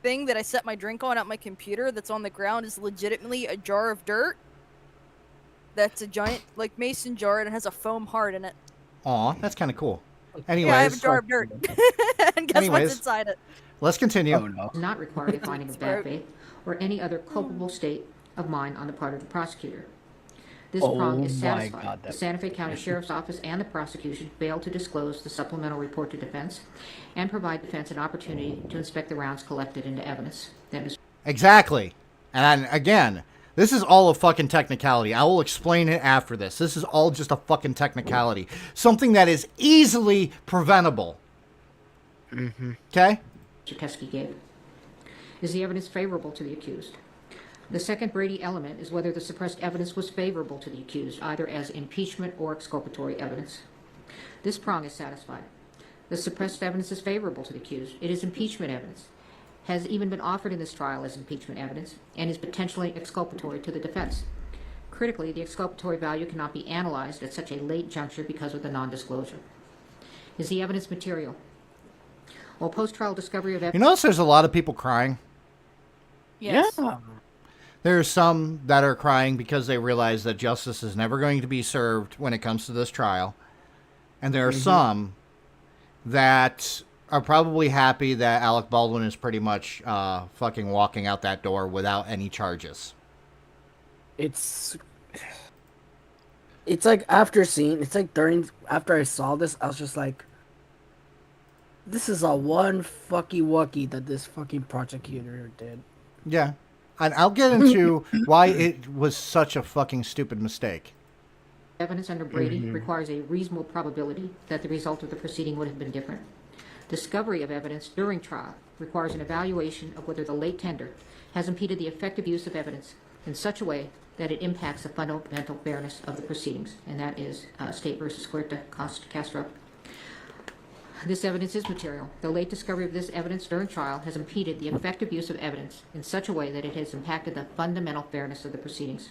thing that I set my drink on at my computer that's on the ground is legitimately a jar of dirt. that's a giant like mason jar and it has a foam heart in it. Aw, that's kind of cool. Yeah, I have a Anyways, jar of dirt. And guess Anyways. what's inside it? let's continue. Oh no. Does not require the finding of bad Throat. faith or any other culpable state of mind on the part of the prosecutor. This Oh prong is my satisfied. God, The that- Santa Fe County Sheriff's Office and the prosecution failed to disclose the supplemental report to defense and provide defense an opportunity to inspect the rounds collected into evidence. That is Exactly. And again, this is all a fucking technicality. I will explain it after this. This is all just a fucking technicality. Something that is easily preventable. Okay? Cherkesky gave. Is the evidence favorable to the accused? The second Brady element is whether the suppressed evidence was favorable to the accused, either as impeachment or exculpatory evidence. This prong is satisfied. The suppressed evidence is favorable to the accused. It is impeachment evidence, has even been offered in this trial as impeachment evidence, and is potentially exculpatory to the defense. Critically, the exculpatory value cannot be analyzed at such a late juncture because of the nondisclosure. Is the evidence material? While post-trial discovery of You evidence... notice there's a lot of people crying? Yes. Yeah. There's some that are crying because they realize that justice is never going to be served when it comes to this trial. And there are some that are probably happy that Alec Baldwin is pretty much fucking walking out that door without any charges. It's like after I saw this, I was just like, this is a one fucky wucky that this fucking prosecutor did. Yeah. And I'll get into why it was such a fucking stupid mistake. Evidence under Brady requires a reasonable probability that the result of the proceeding would have been different. Discovery of evidence during trial requires an evaluation of whether the late tender has impeded the effective use of evidence in such a way that it impacts the fundamental fairness of the proceedings, and that is State versus Huerta Castro. This evidence is material. The late discovery of this evidence during trial has impeded the effective use of evidence in such a way that it has impacted the fundamental fairness of the proceedings.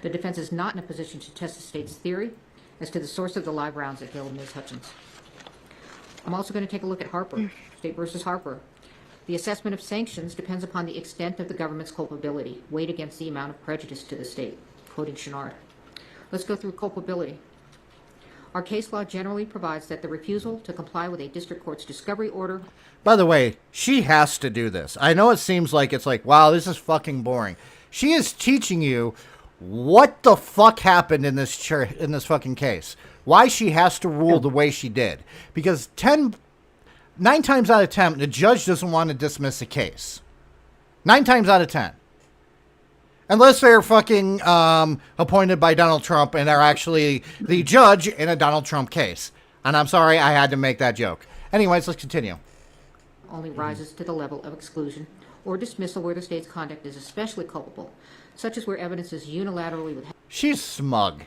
The defense is not in a position to test the state's theory as to the source of the live rounds that killed Ms. Hutchins. I'm also going to take a look at Harper, State versus Harper. The assessment of sanctions depends upon the extent of the government's culpability, weighed against the amount of prejudice to the state, quoting Chenard. Let's go through culpability. Our case law generally provides that the refusal to comply with a district court's discovery order... By the way, she has to do this. I know it seems like it's like, wow, this is fucking boring. She is teaching you what the fuck happened in this fucking case. Why she has to rule the way she did. Because 9 times out of 10, the judge doesn't want to dismiss a case. 9 times out of 10. Unless they're fucking appointed by Donald Trump and are actually the judge in a Donald Trump case. And I'm sorry, I had to make that joke. Anyways, let's continue. only rises to the level of exclusion or dismissal where the state's conduct is especially culpable, such as where evidence is unilaterally withheld. She's smug.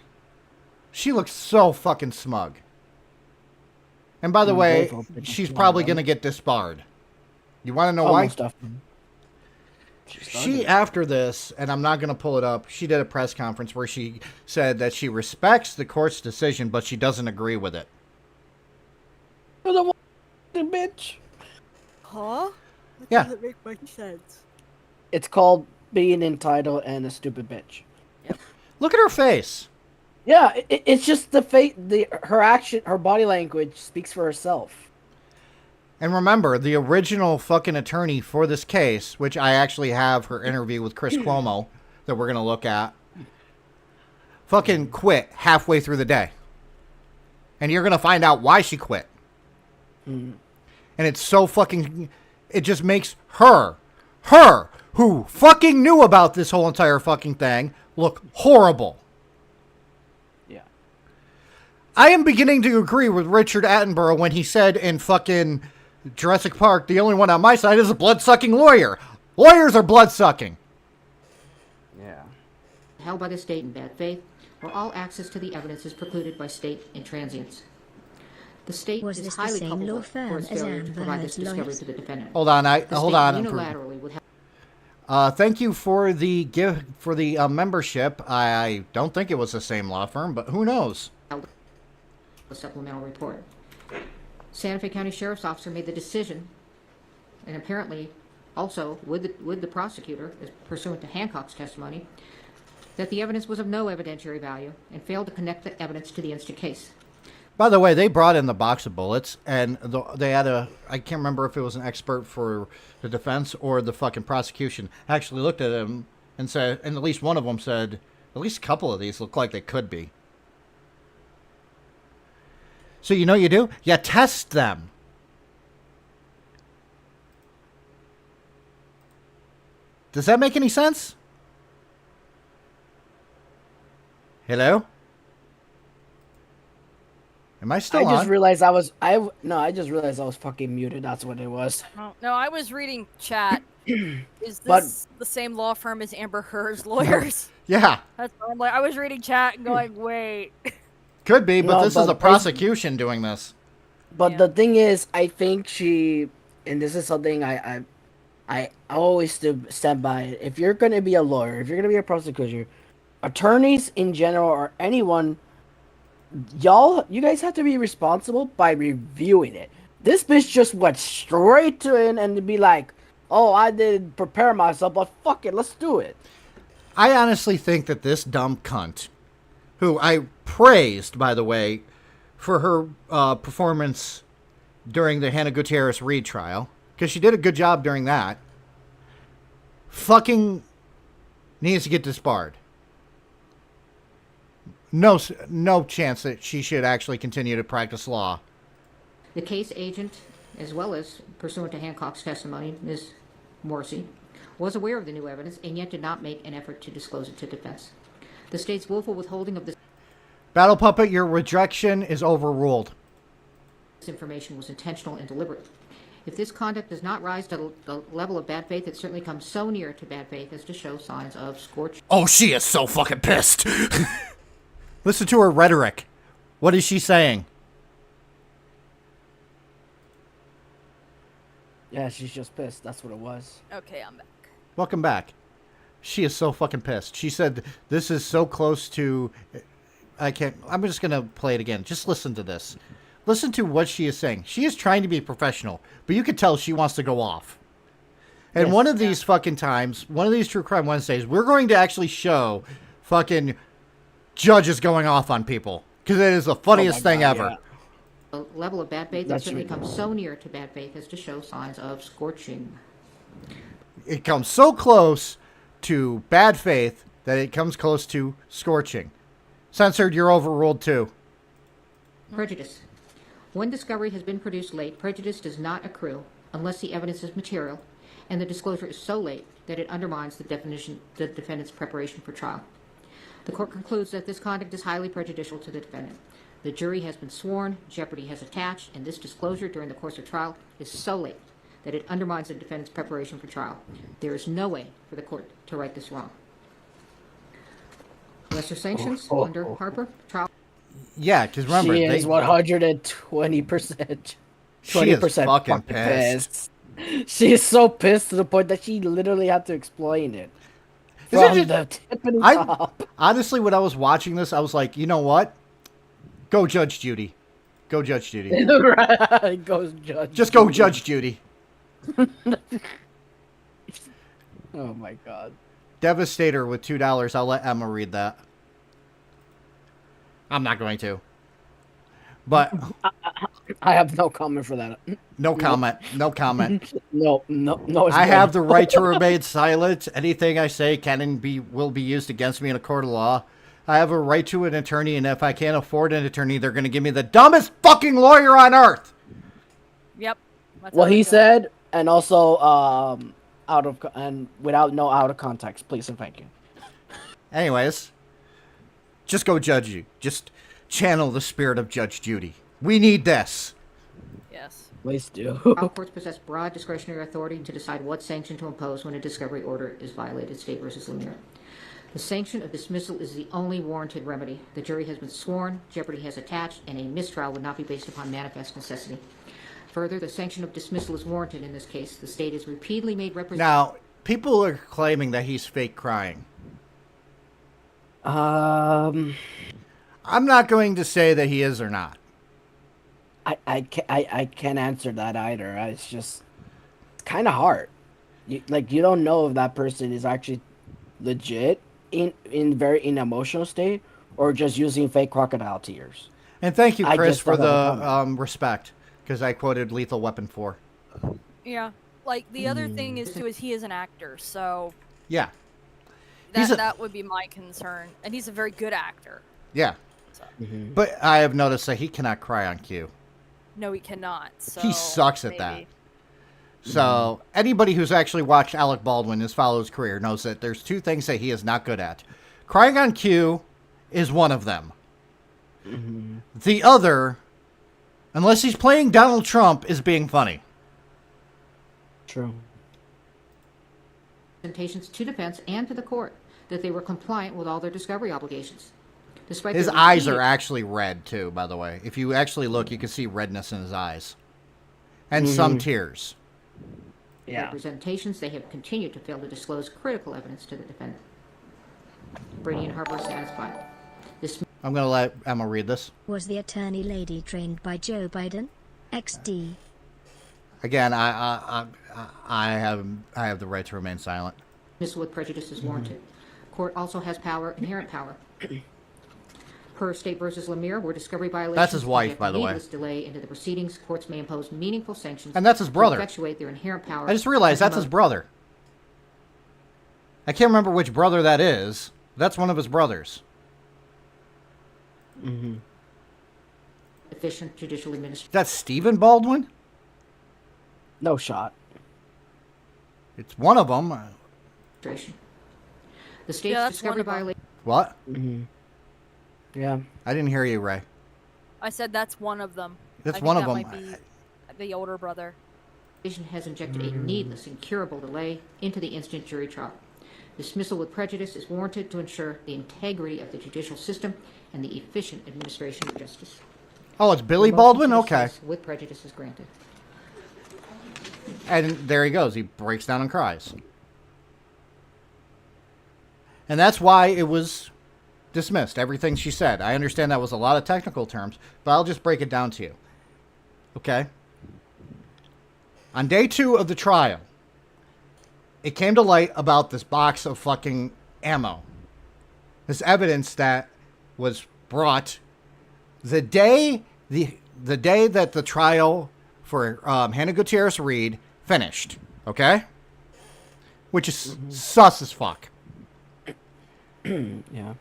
She looks so fucking smug. And by the way, she's probably going to get disbarred. You want to know why? She, after this, and I'm not going to pull it up, she did a press conference where she said that she respects the court's decision, but she doesn't agree with it. Bitch. Huh? That Yeah. doesn't make much sense. It's called being entitled and a stupid bitch. Look at her face. Yeah, it's just her action, her body language speaks for herself. And remember, the original fucking attorney for this case, which I actually have her interview with Chris Cuomo that we're going to look at, fucking quit halfway through the day. And you're going to find out why she quit. And it's so fucking... It just makes her, who fucking knew about this whole entire fucking thing, look horrible. Yeah. I am beginning to agree with Richard Attenborough when he said in fucking Jurassic Park, the only one on my side is a blood-sucking lawyer. Lawyers are blood-sucking. Yeah. Held by the state in bad faith, where all access to the evidence is precluded by state intransience. The state Was is this the highly same culpable law firm for its as failure to Amber provide this Heard's discovery lawyers? to the defendant. Hold on, The hold state on. unilaterally withheld Thank you for the membership. I don't think it was the same law firm, but who knows? a supplemental report. Santa Fe County Sheriff's Officer made the decision, and apparently also with the prosecutor, pursuant to Hancock's testimony, that the evidence was of no evidentiary value and failed to connect the evidence to the instant case. By the way, they brought in the box of bullets, and they had I can't remember if it was an expert for the defense or the fucking prosecution, actually looked at him and said, and at least one of them said, at least a couple of these look like they could be. So you know what you do? You test them. Does that make any sense? Hello? Am I still I just on? realized I was fucking muted. That's what it was. Oh, no, I was reading chat. Is this But- the same law firm as Amber Heard's lawyers? Yeah, That's what I'm like. I was reading chat and going, wait. could be, but No, this is but a prosecution doing this. But Yeah. the thing is, I think she, and this is something I always stand by it. If you're gonna be a lawyer, if you're gonna be a prosecutor, attorneys in general or anyone, you guys have to be responsible by reviewing it. This bitch just went straight to it and be like, "Oh, I didn't prepare myself, but fuck it, let's do it." I honestly think that this dumb cunt, who I praised, by the way, for her performance during the Hannah Gutierrez Reed trial, because she did a good job during that, fucking needs to get disbarred. No chance that she should actually continue to practice law. The case agent, as well as pursuant to Hancock's testimony, Ms. Morrissey, was aware of the new evidence and yet did not make an effort to disclose it to defense. The state's willful withholding of this Battle Puppet, your rejection is overruled. information was intentional and deliberate. If this conduct does not rise to the level of bad faith, it certainly comes so near to bad faith as to show signs of scorch. Oh, she is so fucking pissed. Listen to her rhetoric. What is she saying? Yeah, she's just pissed. That's what it was. Okay, I'm back. Welcome back. She is so fucking pissed. She said this is so close to... I'm just going to play it again. Just listen to this. Listen to what she is saying. She is trying to be professional, but you can tell she wants to go off. And Yes. one of these fucking times, one of these True Crime Wednesdays, we're going to actually show fucking judges going off on people. Because it is the funniest thing God, ever. yeah. The level of bad faith That's that certainly true. comes so near to bad faith as to show signs of scorching. It comes so close to bad faith that it comes close to scorching. Censored, you're overruled too. Prejudice. When discovery has been produced late, prejudice does not accrue unless the evidence is material and the disclosure is so late that it undermines the defendant's preparation for trial. The court concludes that this conduct is highly prejudicial to the defendant. The jury has been sworn, jeopardy has attached, and this disclosure during the course of trial is so late that it undermines the defendant's preparation for trial. There is no way for the court to right this wrong. Lesser sanctions under Harper. Trial. Yeah, because remember, She is 120%. She is fucking pissed. She is so pissed to the point that she literally had to explain it. Is it From just- the tippity I top. honestly, when I was watching this, I was like, you know what? Go Judge Judy. Go Judge Judy. Right, goes judge. Just go Judge Judy. Oh my god. Devastator with $2. I'll let Emma read that. I'm not going to. But I have no comment for that. no comment. No comment. No. It's I good. have the right to remain silent. Anything I say can and will be used against me in a court of law. I have a right to an attorney, and if I can't afford an attorney, they're going to give me the dumbest fucking lawyer on earth. Yep. That's What how he it goes. said, and also without no out of context, please and thank you. Anyways, just go Judge you. Just channel the spirit of Judge Judy. We need this. Yes. Please do. Trial courts possess broad discretionary authority to decide what sanction to impose when a discovery order is violated, State versus Lemire. The sanction of dismissal is the only warranted remedy. The jury has been sworn, jeopardy has attached, and a mistrial would not be based upon manifest necessity. Further, the sanction of dismissal is warranted in this case. The state has repeatedly made representations. Now, people are claiming that he's fake crying. I'm not going to say that he is or not. I can't answer that either. It's just kind of hard. You don't know if that person is actually legit in emotional state or just using fake crocodile tears. And thank you, I Chris, just for don't have a the respect, because I quoted Lethal Weapon 4. Yeah. Like the other thing is too is he is an actor, so Yeah. He's that would be my concern. And he's a very good actor. Yeah. So. But I have noticed that he cannot cry on cue. No, he cannot. So He sucks at that. maybe. So anybody who's actually watched Alec Baldwin, his follow's career, knows that there's two things that he is not good at. Crying on cue is one of them. The other, unless he's playing Donald Trump, is being funny. True. Representations to defense and to the court that they were compliant with all their discovery obligations. Despite His their eyes are repeated actually red, too, by the way. If you actually look, you can see redness in his eyes. And some tears. Yeah. representations, they have continued to fail to disclose critical evidence to the defendant. Brady and Harper are satisfied. This I'm going to let Emma read this. Was the attorney lady trained by Joe Biden? XD. Again, I have the right to remain silent. dismissal with prejudice is warranted. Court also has power, inherent power. Per State versus Lemire, where discovery violations That's his wife, inject by the way. needless delay into the proceedings, courts may impose meaningful sanctions And that's his brother. to effectuate their inherent power. I just realized and that's his promote brother. I can't remember which brother that is. That's one of his brothers. efficient judicial administration. That's Stephen Baldwin? No shot. It's one of them. The state's Yeah, that's discovery one of them. violation What? Yeah. I didn't hear you, Ray. I said that's one of them. That's I think one of that them. Might be the older brother. has injected a needless, incurable delay into the instant jury trial. Dismissal with prejudice is warranted to ensure the integrity of the judicial system and the efficient administration of justice. Oh, it's Billy The motion Baldwin? to Okay. dismiss with prejudice is granted. And there he goes. He breaks down and cries. And that's why it was dismissed, everything she said. I understand that was a lot of technical terms, but I'll just break it down to you. Okay? On day 2 of the trial, it came to light about this box of fucking ammo. This evidence that was brought the day that the trial for Hannah Gutierrez Reed finished. Okay? Which is sus as fuck. Yeah.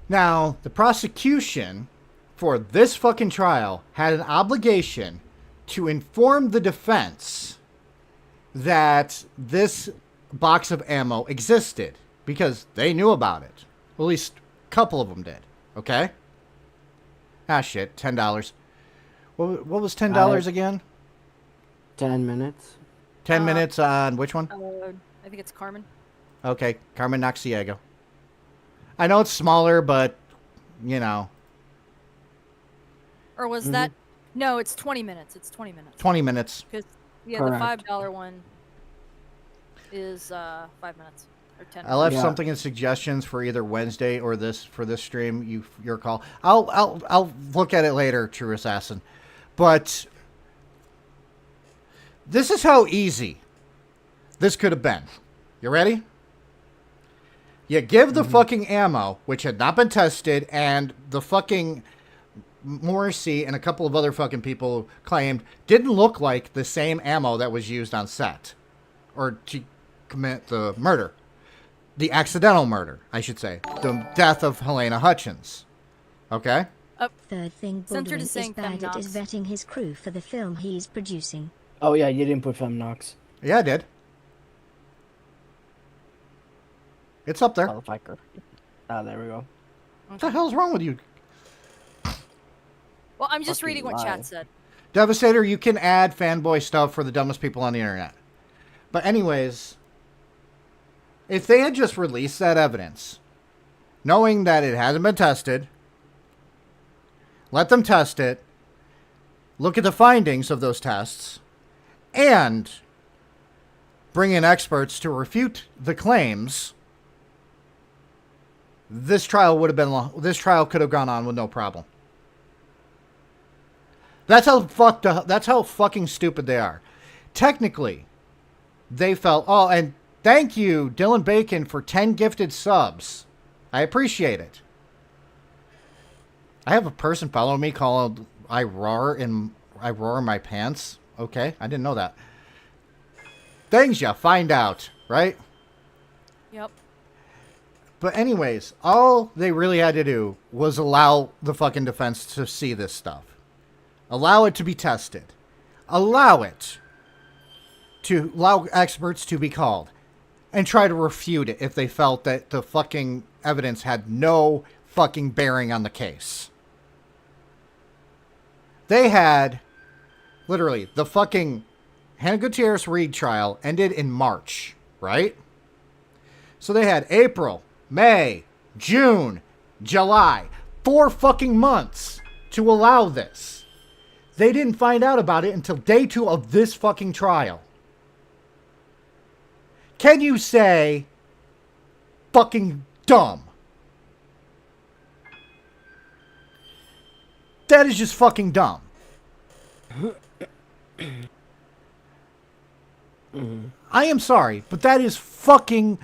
Now, the prosecution for this fucking trial had an obligation to inform the defense that this box of ammo existed because they knew about it. At least a couple of them did. Okay? Ah, shit. $10. What was $10 again? 10 minutes. 10 minutes on which one? I think it's Carmen. Okay, Carmen Noxiego. I know it's smaller, but, you know, Or was that? No, it's 20 minutes. It's 20 minutes. 20 minutes. Because yeah, Correct. the $5 one is 5 minutes or 10. I left Yeah. something in suggestions for either Wednesday or this stream. Your call. I'll look at it later, True Assassin. But this is how easy this could have been. You ready? You give the fucking ammo, which had not been tested, and the fucking Morrissey and a couple of other fucking people claimed didn't look like the same ammo that was used on set or to commit the murder. The accidental murder, I should say. The death of Helena Hutchins. Okay? Third thing Censored Baldwin is is saying bad at is FemNox. vetting his crew for the film he's producing. Oh, yeah, you didn't put FemNox. Yeah, I did. It's up there. Qualifier. Ah, there we go. What the hell's wrong with you? Well, I'm just Fucking reading what lie. chat said. Devastator, you can add fanboy stuff for the dumbest people on the internet. But anyways, if they had just released that evidence, knowing that it hasn't been tested, let them test it, look at the findings of those tests, and bring in experts to refute the claims, this trial would have been this trial could have gone on with no problem. That's how fucking stupid they are. Technically, they felt, oh, and thank you, Dylan Bacon, for 10 gifted subs. I appreciate it. I have a person follow me called I roar in my pants. Okay, I didn't know that. Things you find out, right? Yep. But anyways, all they really had to do was allow the fucking defense to see this stuff. Allow it to be tested. Allow experts to be called. And try to refute it if they felt that the fucking evidence had no fucking bearing on the case. They had, literally, the fucking Hannah Gutierrez Reed trial ended in March, right? So they had April, May, June, July, 4 fucking months to allow this. They didn't find out about it until day 2 of this fucking trial. Can you say fucking dumb? That is just fucking dumb. I am sorry, but that is fucking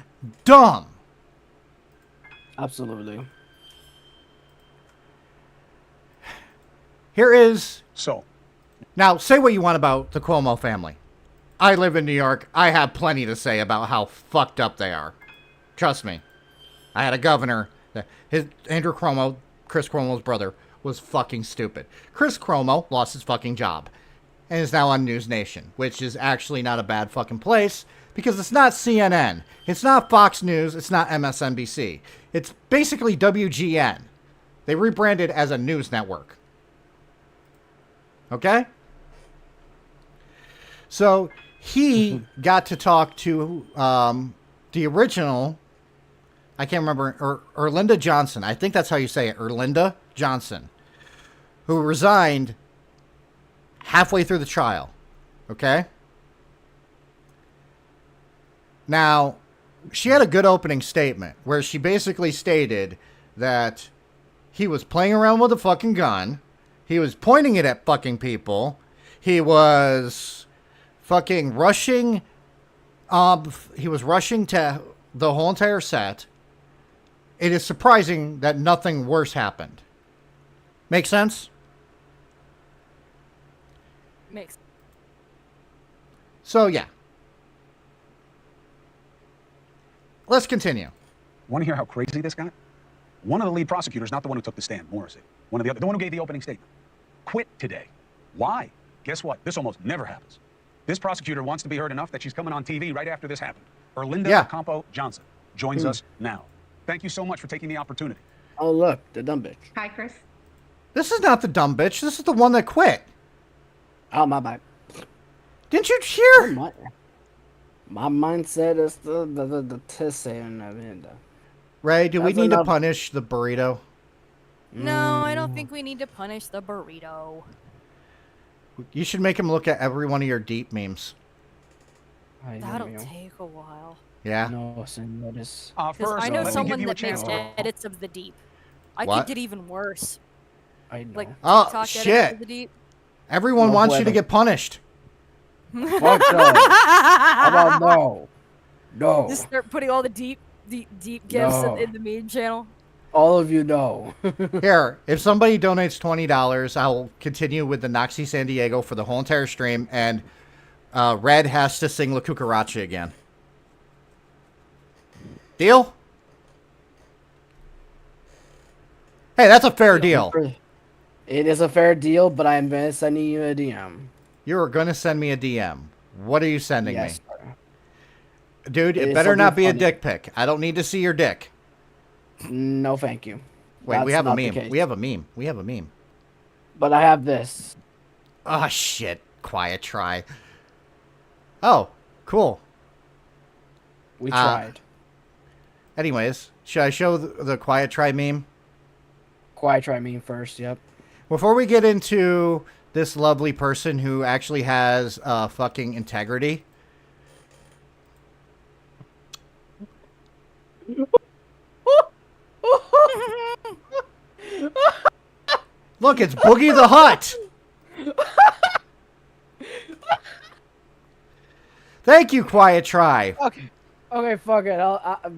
dumb. Absolutely. Here is... So. Now, say what you want about the Cuomo family. I live in New York. I have plenty to say about how fucked up they are. Trust me. I had a governor. Andrew Cuomo, Chris Cuomo's brother, was fucking stupid. Chris Cuomo lost his fucking job and is now on News Nation, which is actually not a bad fucking place because it's not CNN. It's not Fox News. It's not MSNBC. It's basically WGN. They rebranded as a news network. Okay? So he got to talk to the original, I can't remember, Erlinda Johnson. I think that's how you say it, Erlinda Johnson, who resigned halfway through the trial. Okay? Now, she had a good opening statement where she basically stated that he was playing around with a fucking gun. He was pointing it at fucking people. He was fucking rushing. He was rushing to the whole entire set. It is surprising that nothing worse happened. Make sense? Makes. So, yeah. Let's continue. Want to hear how crazy this got? One of the lead prosecutors, not the one who took the stand, Morrissey. One of the other, the one who gave the opening statement, quit today. Why? Guess what? This almost never happens. This prosecutor wants to be heard enough that she's coming on TV right after this happened. Erlinda Ocampo Johnson joins us now. Thank you so much for taking the opportunity. Oh, look, the dumb bitch. Hi, Chris. This is not the dumb bitch. This is the one that quit. Oh, my bad. Didn't you hear? My mindset is the tissy and everything. Ray, do we That's need to enough. punish the burrito? No, I don't think we need to punish the burrito. You should make him look at every one of your deep memes. That'll take a while. Yeah? No, señores. Because I know let me someone give you a that makes chance. edits of the deep. I What? could get even worse. I know. Like Oh, TikTok shit. edits of the deep. Everyone No wants you to bueno. get punished. Fuck no. How about no? No. Just start putting all the deep gifts No. in the meme channel. All of you know. Here, if somebody donates $20, I'll continue with the Noxy San Diego for the whole entire stream, and Red has to sing La Cucaracha again. Deal? Hey, that's a fair deal. It is a fair deal, but I'm sending you a DM. You're going to send me a DM. What are you sending Yes, me? sir. Dude, it It's better not something be a funny. dick pic. I don't need to see your dick. No, thank you. Wait, we That's have a not the meme. case. We have a meme. We have a meme. But I have this. Oh, shit. Quiet try. Oh, cool. We tried. Anyways, should I show the quiet try meme? Quiet try me first, yep. Before we get into this lovely person who actually has fucking integrity. Look, it's Boogie the Hut. Thank you, Quiet Try. Okay, fuck it.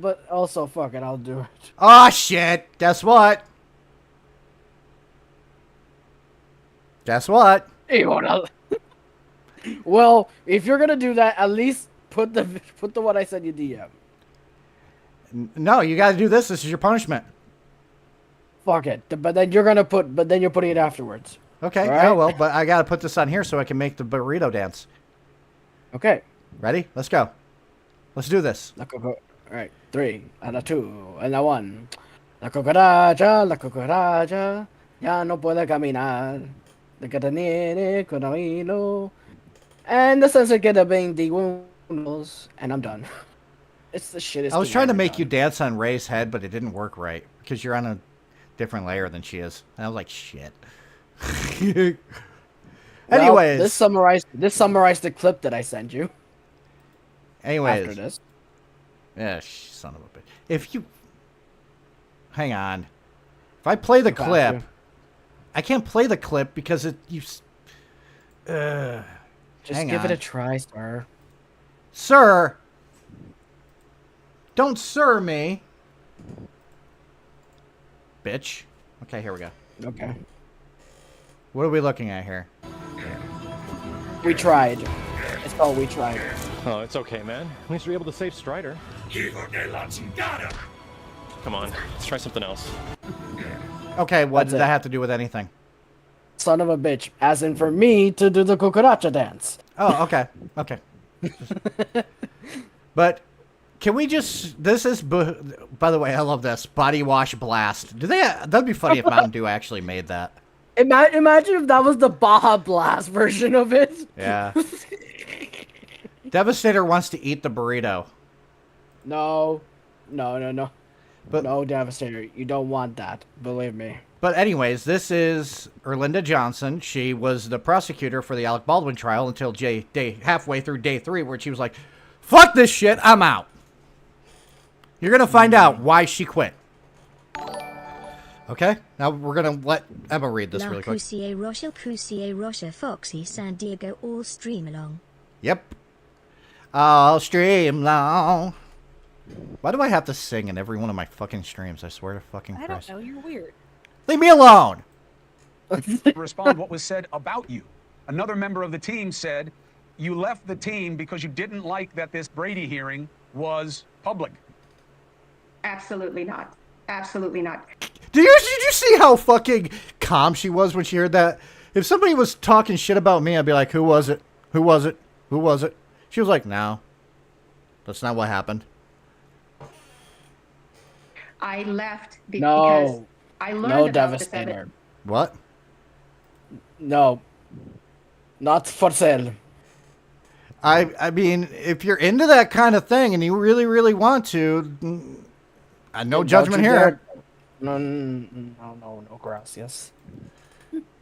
But also, fuck it. I'll do it. Oh, shit. Guess what? Guess what? You wanna- Well, if you're gonna do that, at least put the one I sent you DM. No, you got to do this. This is your punishment. Fuck it. But then you're putting it afterwards. Okay. Right. Yeah, well, but I got to put this on here so I can make the burrito dance. Okay. Ready? Let's go. Let's do this. All right. 3 and a 2 and a 1. La cucaracha, ya no puede caminar. De que tenía con hilo. And the sensor get a bang the windows, and I'm done. It's the shittest. I was thing trying to ever make done. you dance on Ray's head, but it didn't work right because you're on a different layer than she is. And I was like, shit. Well, Anyways. this summarized the clip that I sent you. Anyways. After this. Yeah, son of a bitch. If you... Hang on. If I play the got clip... you. I can't play the clip because it... Just hang give on. it a try, sir. Sir! Don't sir me! Bitch. Okay, here we go. Okay. What are we looking at here? We tried. It's called We Tried. Oh, it's okay, man. At least you're able to save Strider. Come on, let's try something else. Okay, what That's did it. that have to do with anything? Son of a bitch. As in for me to do the cucaracha dance. Oh, okay. Okay. But can we just... This is... By the way, I love this. Body Wash Blast. That'd be funny if Mountain Dew actually made that. Imagine if that was the Baja Blast version of it. Yeah. Devastator wants to eat the burrito. No. But No, Devastator. You don't want that. Believe me. But anyways, this is Erlinda Johnson. She was the prosecutor for the Alec Baldwin trial until halfway through day 3, where she was like, fuck this shit, I'm out. You're going to find out why she quit. Okay, now we're going to let Emma read this really quick. Cousier Rocher Foxy San Diego all stream along. Yep. I'll stream long. Why do I have to sing in every one of my fucking streams? I swear to fucking I Christ. don't know. You're weird. Leave me alone. Respond what was said about you. Another member of the team said you left the team because you didn't like that this Brady hearing was public. Absolutely not. Absolutely not. Did you see how fucking calm she was when she heard that? If somebody was talking shit about me, I'd be like, who was it? Who was it? Who was it? She was like, no. That's not what happened. I left because No. I learned No, about this Devastator. evidence. What? No. Not for sale. I mean, if you're into that kind of thing and you really, really want to, no judgment here. No, gracias.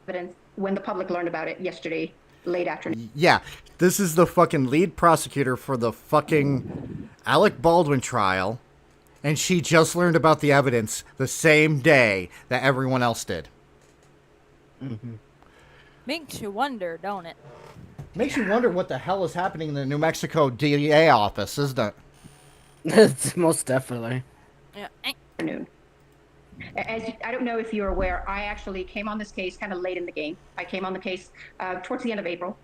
Evidence when the public learned about it yesterday, late afternoon. Yeah, this is the fucking lead prosecutor for the fucking Alec Baldwin trial, and she just learned about the evidence the same day that everyone else did. Makes you wonder, don't it? Makes you wonder what the hell is happening in the New Mexico DA office, isn't it? It's most definitely. Yeah. Afternoon. I don't know if you're aware, I actually came on this case kind of late in the game. I came on the case towards the end of April,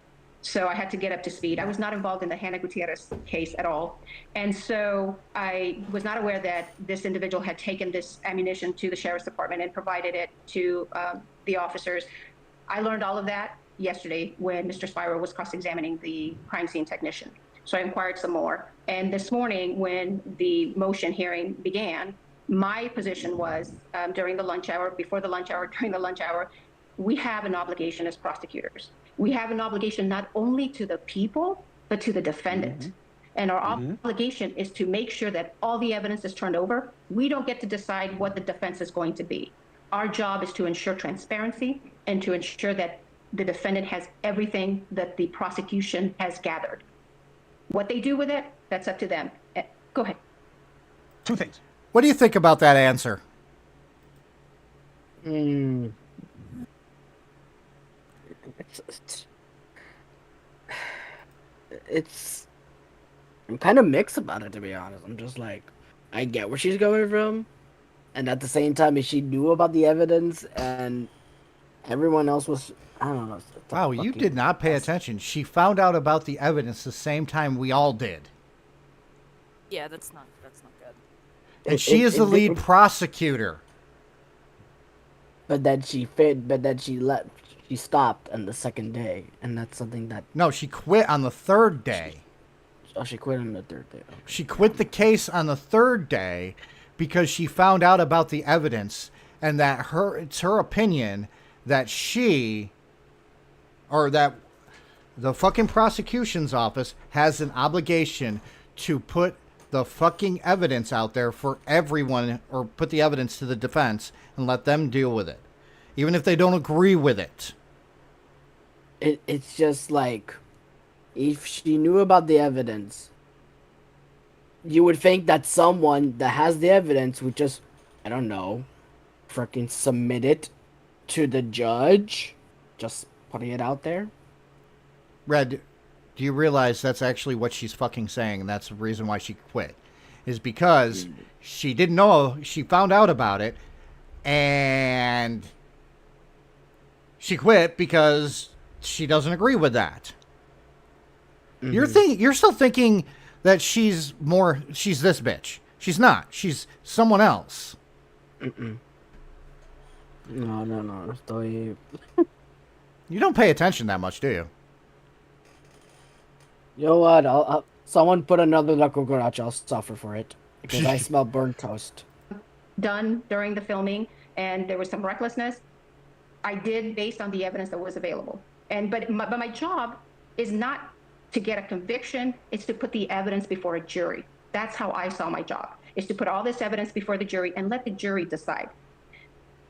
so I had to get up to speed. I was not involved in the Hannah Gutierrez case at all, and so I was not aware that this individual had taken this ammunition to the sheriff's department and provided it to the officers. I learned all of that yesterday when Mr. Spiro was cross-examining the crime scene technician. So I inquired some more. And this morning when the motion hearing began, my position was during the lunch hour, before the lunch hour, during the lunch hour, we have an obligation as prosecutors. We have an obligation not only to the people, but to the defendant. And our obligation is to make sure that all the evidence is turned over. We don't get to decide what the defense is going to be. Our job is to ensure transparency and to ensure that the defendant has everything that the prosecution has gathered. What they do with it, that's up to them. Go ahead. Two things. What do you think about that answer? It's I'm kind of mixed about it, to be honest. I'm just like, I get where she's coming from, and at the same time, if she knew about the evidence and everyone else was, I don't know. It's a Wow, you fucking did not pay mess. attention. She found out about the evidence the same time we all did. Yeah, that's not good. And she is the lead prosecutor. But then she left. She stopped on the second day, and that's something that. No, she quit on the third day. She quit on the third day. Okay. She quit the case on the third day because she found out about the evidence and that it's her opinion that that the fucking prosecution's office has an obligation to put the fucking evidence out there for everyone, or put the evidence to the defense and let them deal with it, even if they don't agree with it. It's just like, if she knew about the evidence, you would think that someone that has the evidence would just, I don't know, freaking submit it to the judge, just putting it out there. Red, do you realize that's actually what she's fucking saying, and that's the reason why she quit? Is because she didn't know, she found out about it, and she quit because she doesn't agree with that. You're still thinking that she's this bitch. She's not. She's someone else. No. Estoy... You don't pay attention that much, do you? You know what? I'll someone put another La Cucaracha. I'll suffer for it because I smell burnt toast. Done during the filming, and there was some recklessness. I did based on the evidence that was available. But my job is not to get a conviction. It's to put the evidence before a jury. That's how I saw my job, is to put all this evidence before the jury and let the jury decide.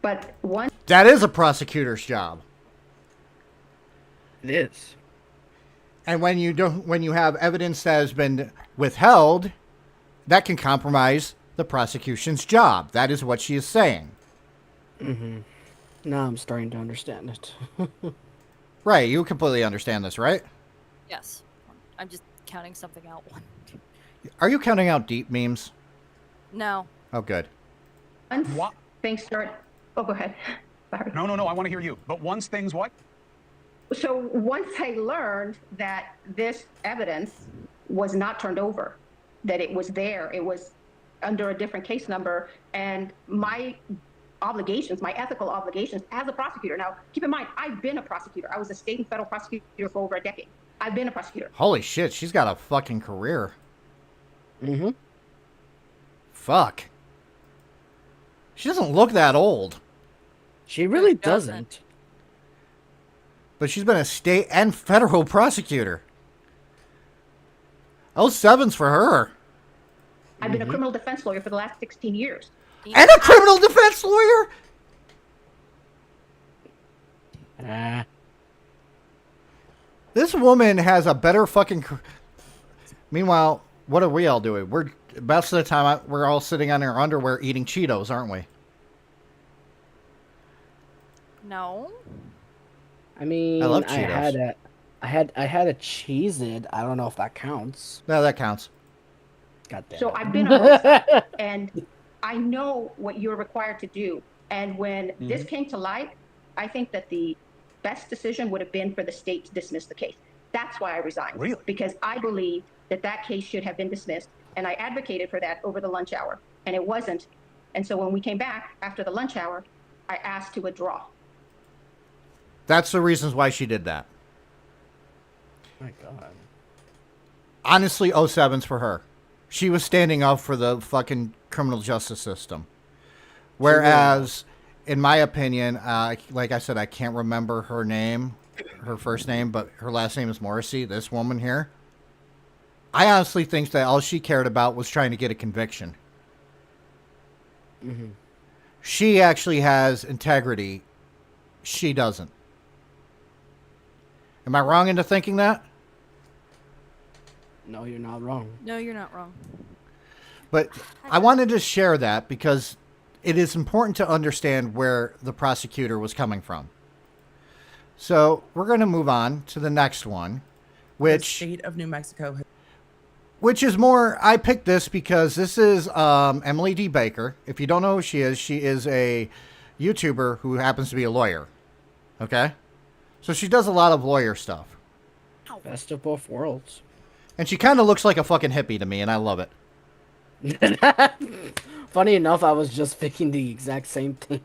But once that is a prosecutor's job. It is. And when you have evidence that has been withheld, that can compromise the prosecution's job. That is what she is saying. Now I'm starting to understand it. Right, you completely understand this, right? Yes. I'm just counting something out. Are you counting out deep memes? No. Oh, good. once What? things start, oh, go ahead. Sorry. No, I want to hear you. But once things what? So once I learned that this evidence was not turned over, that it was there, it was under a different case number, and my obligations, my ethical obligations as a prosecutor. Now, keep in mind, I've been a prosecutor. I was a state and federal prosecutor for over a decade. I've been a prosecutor. Holy shit, she's got a fucking career. Mm-hmm. Fuck. She doesn't look that old. She really It doesn't. doesn't. But she's been a state and federal prosecutor. 07's for her. I've been a criminal defense lawyer for the last 16 years. And a criminal defense lawyer? This woman has a better fucking... Meanwhile, what are we all doing? We're most of the time we're all sitting on our underwear eating Cheetos, aren't we? No. I mean, I love Cheetos. I had a Cheez-It. I don't know if that counts. No, that counts. God damn So it. I've been on both sides, and I know what you're required to do. And when this came to light, I think that the best decision would have been for the state to dismiss the case. That's why I resigned. Really? Because I believe that case should have been dismissed, and I advocated for that over the lunch hour, and it wasn't. And so when we came back after the lunch hour, I asked to withdraw. That's the reasons why she did that. My God. Honestly, 07's for her. She was standing up for the fucking criminal justice system. Whereas, in my opinion, like I said, I can't remember her name, her first name, but her last name is Morrissey, this woman here. I honestly think that all she cared about was trying to get a conviction. Mm-hmm. She actually has integrity. She doesn't. Am I wrong into thinking that? No, you're not wrong. No, you're not wrong. But I wanted to share that because it is important to understand where the prosecutor was coming from. So we're going to move on to the next one, The which... state of New Mexico. Which is more, I picked this because this is Emily D. Baker. If you don't know who she is a YouTuber who happens to be a lawyer. Okay? So she does a lot of lawyer stuff. Best of both worlds. And she kind of looks like a fucking hippie to me, and I love it. Funny enough, I was just thinking the exact same thing.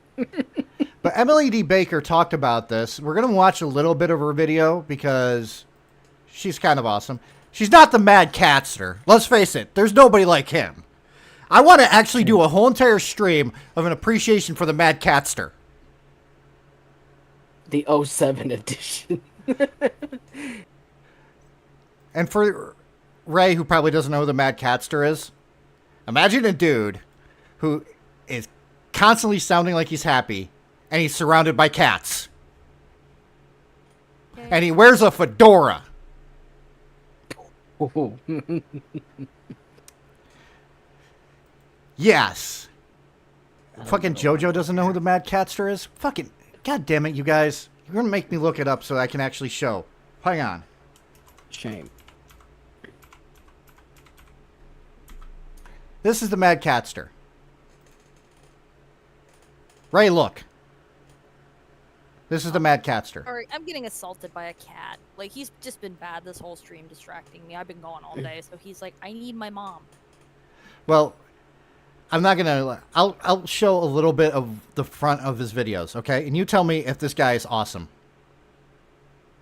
But Emily D. Baker talked about this. We're going to watch a little bit of her video because she's kind of awesome. She's not the Mad Catster. Let's face it. There's nobody like him. I want to actually do a whole entire stream of an appreciation for the Mad Catster. The 07 edition. And for Ray, who probably doesn't know who the Mad Catster is, imagine a dude who is constantly sounding like he's happy, and he's surrounded by cats. Okay. And he wears a fedora. Yes. Fucking JoJo doesn't know who the Mad Catster is? Fucking, god damn it, you guys. You're going to make me look it up so I can actually show. Hang on. Shame. This is the Mad Catster. Ray, look. This is the Mad Catster. Sorry, I'm getting assaulted by a cat. Like, he's just been bad this whole stream, distracting me. I've been going all day, so he's like, I need my mom. Well, I'm not gonna. I'll show a little bit of the front of his videos, okay? And you tell me if this guy is awesome.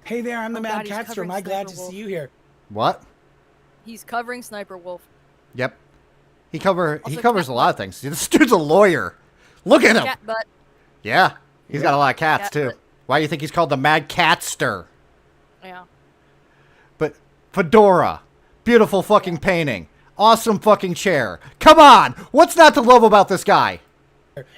Hey there, I'm the Mad God, he's Catster. covering Am I glad to Sniper see you here? What? He's covering Sniper Wolf. Yep. He covers Also a cat lot of things. This dude's a lawyer. Look at him. Cat butt. Yeah. He's got a lot of cats Cat too. butt. Why do you think he's called the Mad Catster? Yeah. But fedora, beautiful fucking painting, awesome fucking chair. Come on, what's not to love about this guy?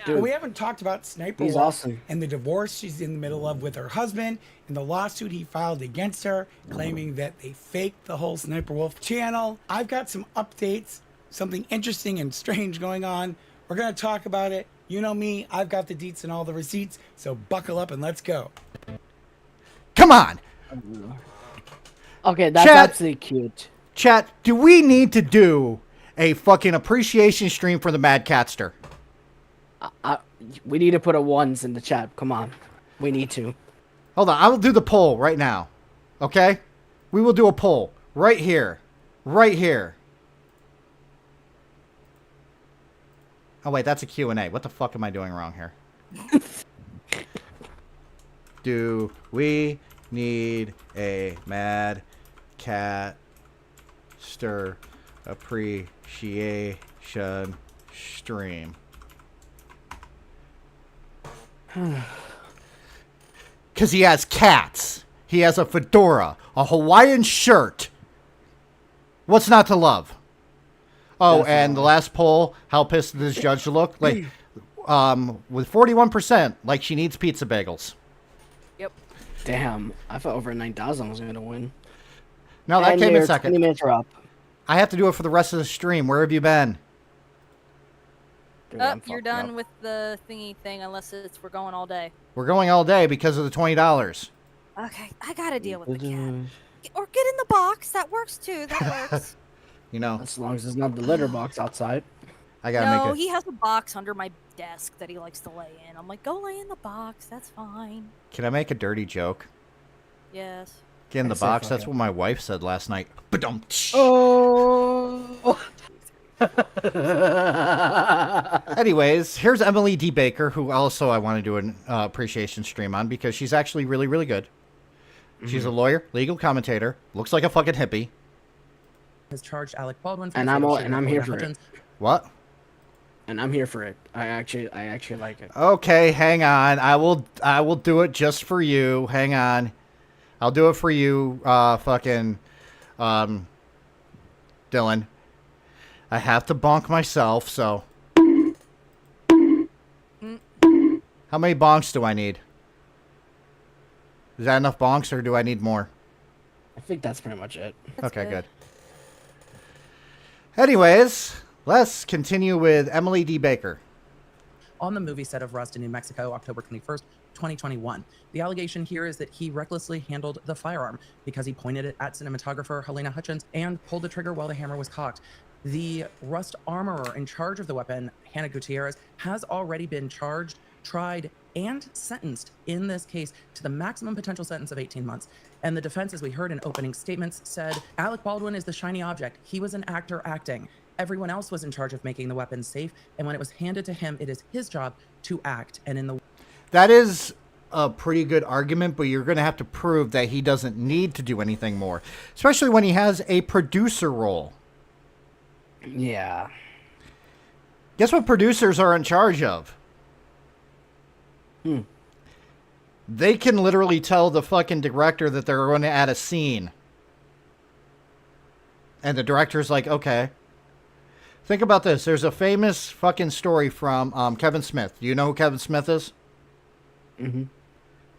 Well, we haven't talked about Sniper He's Wolf awesome. and the divorce she's in the middle of with her husband and the lawsuit he filed against her, claiming that they faked the whole Sniper Wolf channel. I've got some updates, something interesting and strange going on. We're going to talk about it. You know me, I've got the deets and all the receipts, so buckle up and let's go. Come on, Okay, that's Chat. absolutely cute. chat. Do we need to do a fucking appreciation stream for the Mad Catster? We need to put a ones in the chat. Come on. We need to. Hold on, I will do the poll right now. Okay? We will do a poll right here. Right here. Oh wait, that's a Q&A. What the fuck am I doing wrong here? Do we need a Mad Catster appreciation stream? Because he has cats. He has a fedora, a Hawaiian shirt. What's not to love? Oh, Definitely. and the last poll, how pissed did this judge look? Like, with 41%, like she needs pizza bagels. Yep. Damn. I thought over 9,000 was going to win. No, that And came in your 20 second. minutes are up. I have to do it for the rest of the stream. Where have you been? Dude, I'm You're fucked done up. with the thingy thing unless we're going all day. We're going all day because of the $20. Okay, I gotta deal with the cat. Or get in the box. That works too. That works. You know, As long as it's not the litter box outside. I gotta No, make it. he has a box under my desk that he likes to lay in. I'm like, go lay in the box. That's fine. Can I make a dirty joke? Yes. Get in the I say box. fuck That's it. what my wife said last night. Ba-dum. Oh. Anyways, here's Emily D. Baker, who also I want to do an appreciation stream on because she's actually really, really good. She's a lawyer, legal commentator, looks like a fucking hippie. Has charged Alec Baldwin for And the I'm fatal all- shooting and I'm of here Olivia for it. Hutchins. What? And I'm here for it. I actually like it. Okay, hang on. I will do it just for you. Hang on. I'll do it for you, fucking Dylan. I have to bonk myself, so. How many bonks do I need? Is that enough bonks, or do I need more? I think that's pretty much it. Okay, good. Anyways, let's continue with Emily D. Baker. on the movie set of Rust in New Mexico, October 21st, 2021. The allegation here is that he recklessly handled the firearm because he pointed it at cinematographer Helena Hutchins and pulled the trigger while the hammer was cocked. The Rust armorer in charge of the weapon, Hannah Gutierrez, has already been charged, tried, and sentenced in this case to the maximum potential sentence of 18 months. And the defense, as we heard in opening statements, said Alec Baldwin is the shiny object. He was an actor acting. Everyone else was in charge of making the weapon safe, and when it was handed to him, it is his job to act. And in the That is a pretty good argument, but you're going to have to prove that he doesn't need to do anything more, especially when he has a producer role. Yeah. Guess what producers are in charge of? They can literally tell the fucking director that they're going to add a scene. And the director's like, okay. Think about this. There's a famous fucking story from Kevin Smith. Do you know who Kevin Smith is? Mm-hmm.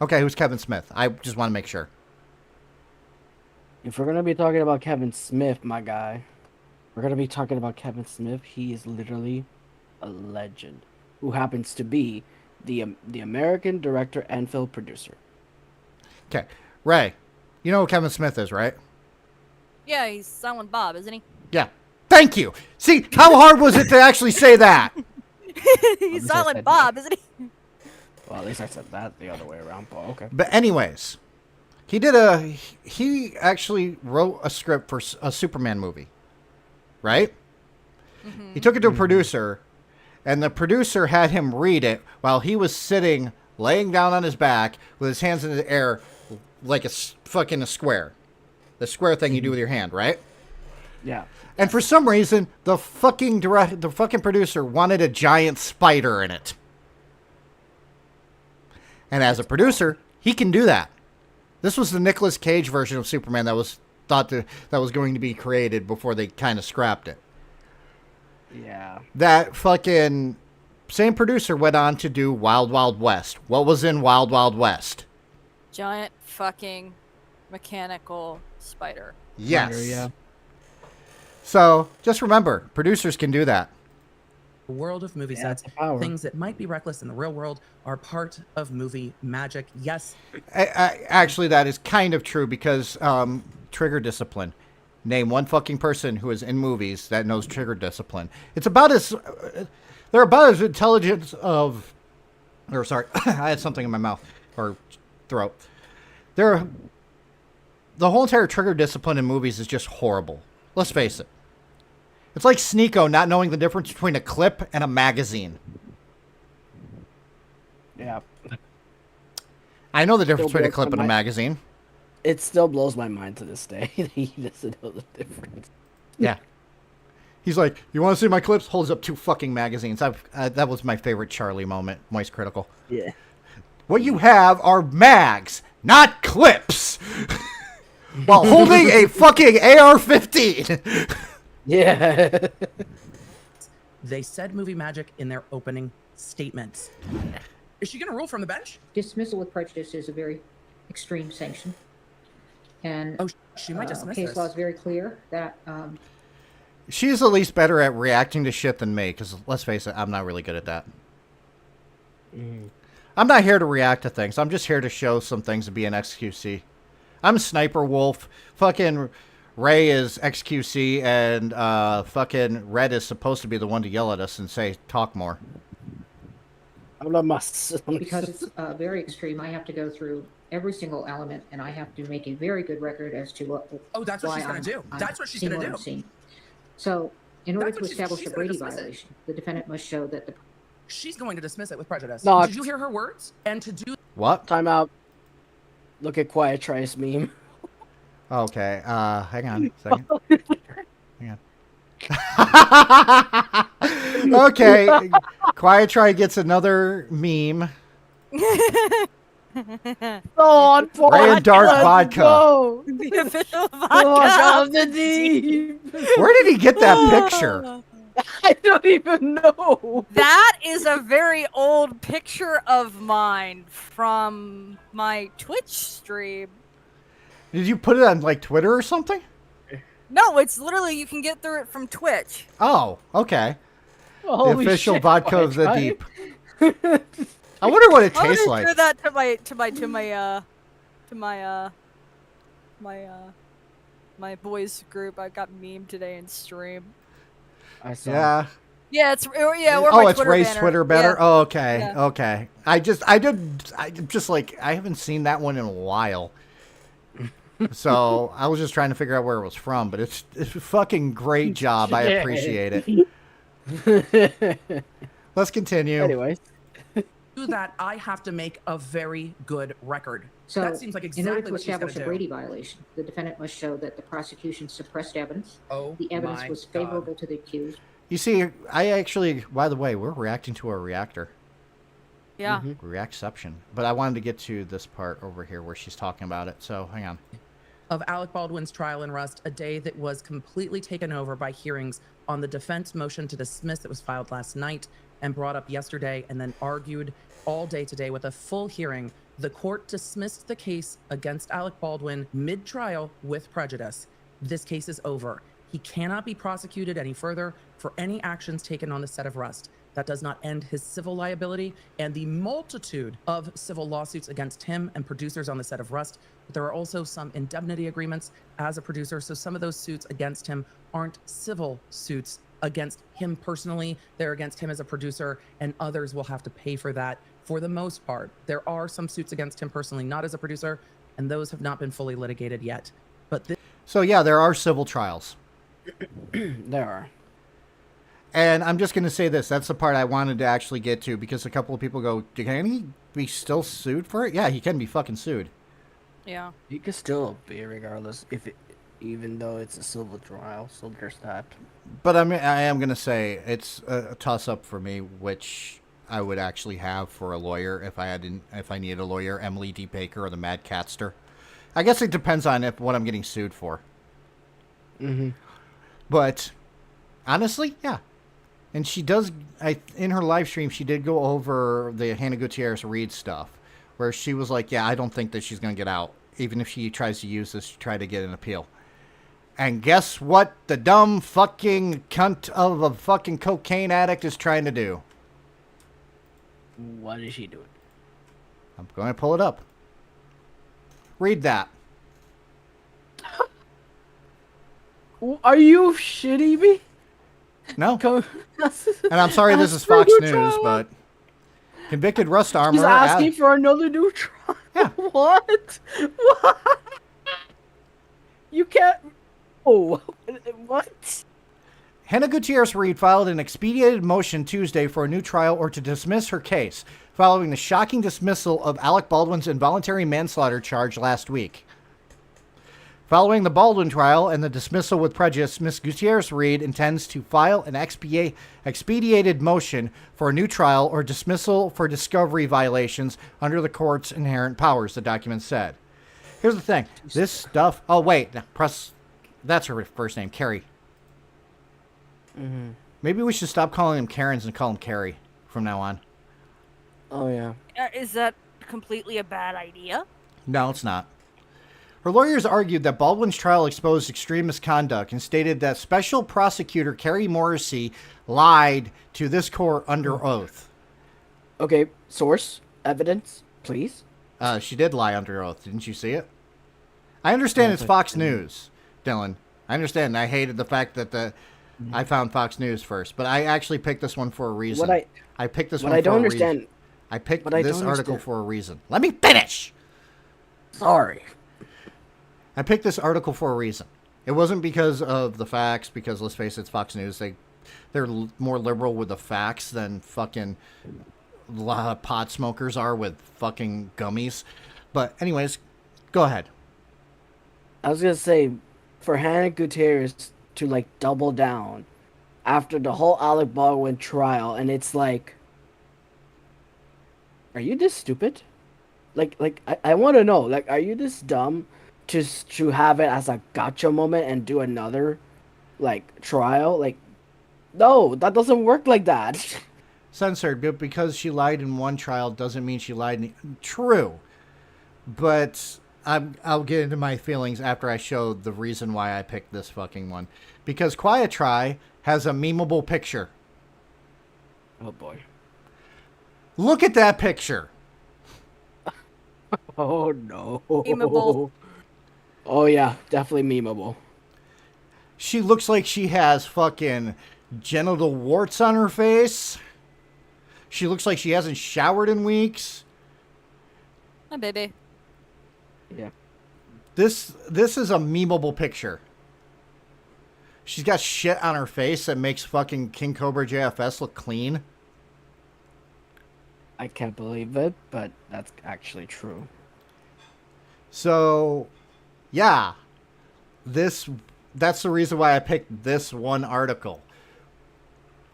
Okay, who's Kevin Smith? I just want to make sure. If we're going to be talking about Kevin Smith, my guy, we're going to be talking about Kevin Smith. He is literally a legend who happens to be the American director and film producer. Okay. Ray, you know who Kevin Smith is, right? Yeah, he's Silent Bob, isn't he? Yeah. Thank you. See, how hard was it to actually say that? He's Silent Bob, isn't he? Well, at least I said that the other way around, but okay. But anyways, he actually wrote a script for a Superman movie, right? He took it to a producer, and the producer had him read it while he was sitting, laying down on his back with his hands in the air like a square. The square thing you do with your hand, right? Yeah. And for some reason, the fucking producer wanted a giant spider in it. And as a producer, he can do that. This was the Nicolas Cage version of Superman that was going to be created before they kind of scrapped it. Yeah. That fucking same producer went on to do Wild Wild West. What was in Wild Wild West? Giant fucking mechanical spider. Yes. Spider, yeah. So just remember, producers can do that. The world of movie sets, things that might be reckless in the real world are part of movie magic. Yes. Actually, that is kind of true because trigger discipline. Name one fucking person who is in movies that knows trigger discipline. It's about as they're about as intelligent of, or sorry, I had something in my mouth or throat. The whole entire trigger discipline in movies is just horrible. Let's face it. It's like Sneeko not knowing the difference between a clip and a magazine. Yeah. I know the difference between a clip and a magazine. It still blows my mind to this day that he doesn't know the difference. Yeah. He's like, you want to see my clips? Holds up 2 fucking magazines. That was my favorite Charlie moment. Moist Critical. Yeah. What you have are mags, not clips. While holding a fucking AR-15. Yeah. They said movie magic in their opening statements. Is she going to rule from the bench? Dismissal with prejudice is a very extreme sanction. And she might dismiss case this. law is very clear that She's at least better at reacting to shit than me, because let's face it, I'm not really good at that. I'm not here to react to things. I'm just here to show some things and be an XQC. I'm Sniper Wolf. Fucking Ray is XQC, and fucking Red is supposed to be the one to yell at us and say, talk more. because it's very extreme, I have to go through every single element, and I have to make a very good record as to what. Oh, that's what she's going to do. That's what she's going to do. So, in order That's to what establish she's a gonna Brady dismiss it. violation, the defendant must show that the. She's going to dismiss it with prejudice. No, Did you hear her words? And to do What? Time out. Look at Quiet Trice meme. Okay, hang on a second. Hang on. Okay, Quiet Try gets another meme. On Ray and Dark Vodka. The official vodka of the deep. Where did he get that picture? I don't even know. That is a very old picture of mine from my Twitch stream. Did you put it on like Twitter or something? No, it's literally you can get through it from Twitch. Oh, okay. Holy the official shit, vodka Quiet of the Try. deep. I wonder what it I'm tastes gonna like. do that my boys group. I got meme today in stream. I saw. Yeah. Yeah, it's yeah. Or Oh, my it's Twitter Ray's banner. Twitter banner. Yeah. Oh, okay, Yeah. okay. I just like I haven't seen that one in a while. So I was just trying to figure out where it was from, but it's a fucking great job. I appreciate it. Let's continue. Anyways. Do that, I have to make a very good record. So, that seems like in exactly order to what she's going establish to a do. Brady violation, the defendant must show that the prosecution suppressed evidence. Oh, the evidence my was God. favorable to the accused. You see, I actually, by the way, we're reacting to a reactor. Yeah. Reactception. But I wanted to get to this part over here where she's talking about it. So hang on. Of Alec Baldwin's trial in Rust, a day that was completely taken over by hearings on the defense motion to dismiss that was filed last night and brought up yesterday and then argued all day today with a full hearing. The court dismissed the case against Alec Baldwin mid-trial with prejudice. This case is over. He cannot be prosecuted any further for any actions taken on the set of Rust. That does not end his civil liability and the multitude of civil lawsuits against him and producers on the set of Rust. But there are also some indemnity agreements as a producer, so some of those suits against him aren't civil suits against him personally. They're against him as a producer, and others will have to pay for that for the most part. There are some suits against him personally, not as a producer, and those have not been fully litigated yet. But So yeah, there are civil trials. There are. And I'm just going to say this. That's the part I wanted to actually get to because a couple of people go, can he be still sued for it? Yeah, he can be fucking sued. Yeah. You can still be regardless even though it's a civil trial, so there's that. But I am going to say it's a toss-up for me, which I would actually have for a lawyer if I needed a lawyer, Emily D. Baker or the Mad Catster. I guess it depends on what I'm getting sued for. Mm-hmm. But honestly, yeah. And she does, in her live stream, she did go over the Hannah Gutierrez Reed stuff, where she was like, yeah, I don't think that she's going to get out. Even if she tries to use this to try to get an appeal. And guess what the dumb fucking cunt of a fucking cocaine addict is trying to do? What is she doing? I'm going to pull it up. Read that. Are you shitting me? No. And I'm sorry this is Fox News, but convicted Rust armor. He's asking for another new trial. Yeah. What? What? You can't. Oh, what? Hannah Gutierrez Reed filed an expedited motion Tuesday for a new trial or to dismiss her case, following the shocking dismissal of Alec Baldwin's involuntary manslaughter charge last week. Following the Baldwin trial and the dismissal with prejudice, Ms. Gutierrez Reed intends to file an expedited motion for a new trial or dismissal for discovery violations under the court's inherent powers, the document said. Here's the thing. This stuff... Oh, wait. That's her first name, Carrie. Mm-hmm. Maybe we should stop calling him Karens and call him Carrie from now on. Oh, yeah. Is that completely a bad idea? No, it's not. Her lawyers argued that Baldwin's trial exposed extreme misconduct and stated that Special Prosecutor Carrie Morrissey lied to this court under oath. Okay, source, evidence, please. She did lie under oath. Didn't you see it? I understand it's Fox News, Dylan. I understand. I hated the fact that I found Fox News first, but I actually picked this one for a reason. I picked this one for a reason. What I don't understand. I picked this article for a reason. Let me finish! Sorry. I picked this article for a reason. It wasn't because of the facts, because let's face it, it's Fox News. They're more liberal with the facts than fucking a lot of pot smokers are with fucking gummies. But anyways, go ahead. I was going to say, for Hannah Gutierrez to, like, double down after the whole Alec Baldwin trial, and it's like, are you this stupid? Like I want to know, like, are you this dumb to have it as a gotcha moment and do another, like, trial? Like, no, that doesn't work like that. Censored, but because she lied in one trial doesn't mean she lied in... True. But I'll get into my feelings after I show the reason why I picked this fucking one. Because Quiet Try has a memeable picture. Oh, boy. Look at that picture. Oh no. Memeable. Oh yeah, definitely memeable. She looks like she has fucking genital warts on her face. She looks like she hasn't showered in weeks. Hi, baby. Yeah. This is a memeable picture. She's got shit on her face that makes fucking King Cobra JFS look clean. I can't believe it, but that's actually true. So, yeah. That's the reason why I picked this one article.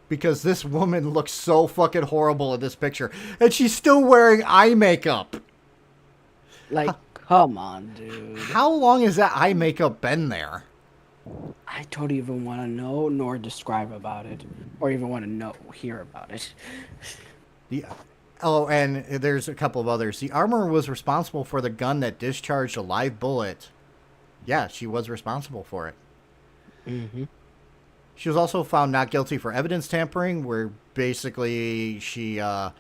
Because this woman looks so fucking horrible in this picture. And she's still wearing eye makeup. Like, come on, dude. How long has that eye makeup been there? I don't even want to know nor describe about it. Or even want to hear about it. Yeah. Oh, and there's a couple of others. The armor was responsible for the gun that discharged a live bullet. Yeah, she was responsible for it. Mm-hmm. She was also found not guilty for evidence tampering, where basically the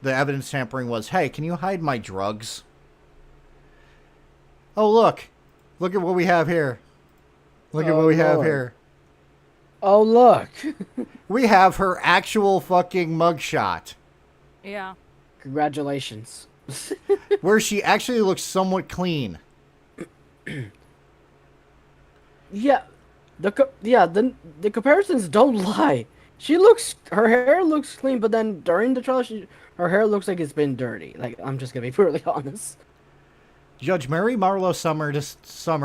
evidence tampering was, hey, can you hide my drugs? Oh, look at what we have here. Look at what we have here. Oh, look. We have her actual fucking mugshot. Yeah. Congratulations. Where she actually looks somewhat clean. Yeah. The comparisons don't lie. Her hair looks clean, but then during the trial, her hair looks like it's been dirty. Like, I'm just gonna be brutally honest. Judge Mary Marlowe Summer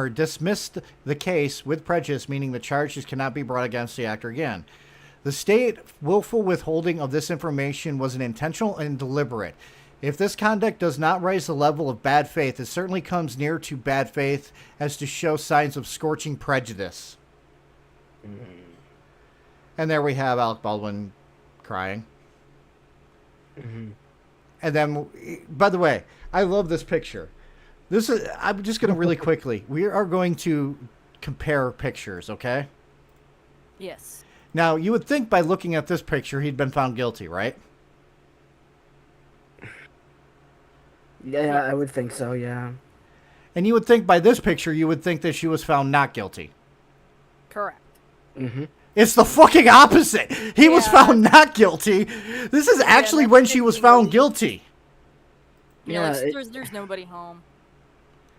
dismissed the case with prejudice, meaning the charges cannot be brought against the actor again. The state willful withholding of this information was an intentional and deliberate. If this conduct does not raise the level of bad faith, it certainly comes near to bad faith as to show signs of scorching prejudice. And there we have Alec Baldwin crying. And then, by the way, I love this picture. I'm just going to really quickly. We are going to compare pictures, okay? Yes. Now, you would think by looking at this picture, he'd been found guilty, right? Yeah, I would think so, yeah. And you would think by this picture, you would think that she was found not guilty. Correct. Mm-hmm. It's the fucking opposite. He was found not guilty. This is actually when she was found guilty. Yeah, there's nobody home.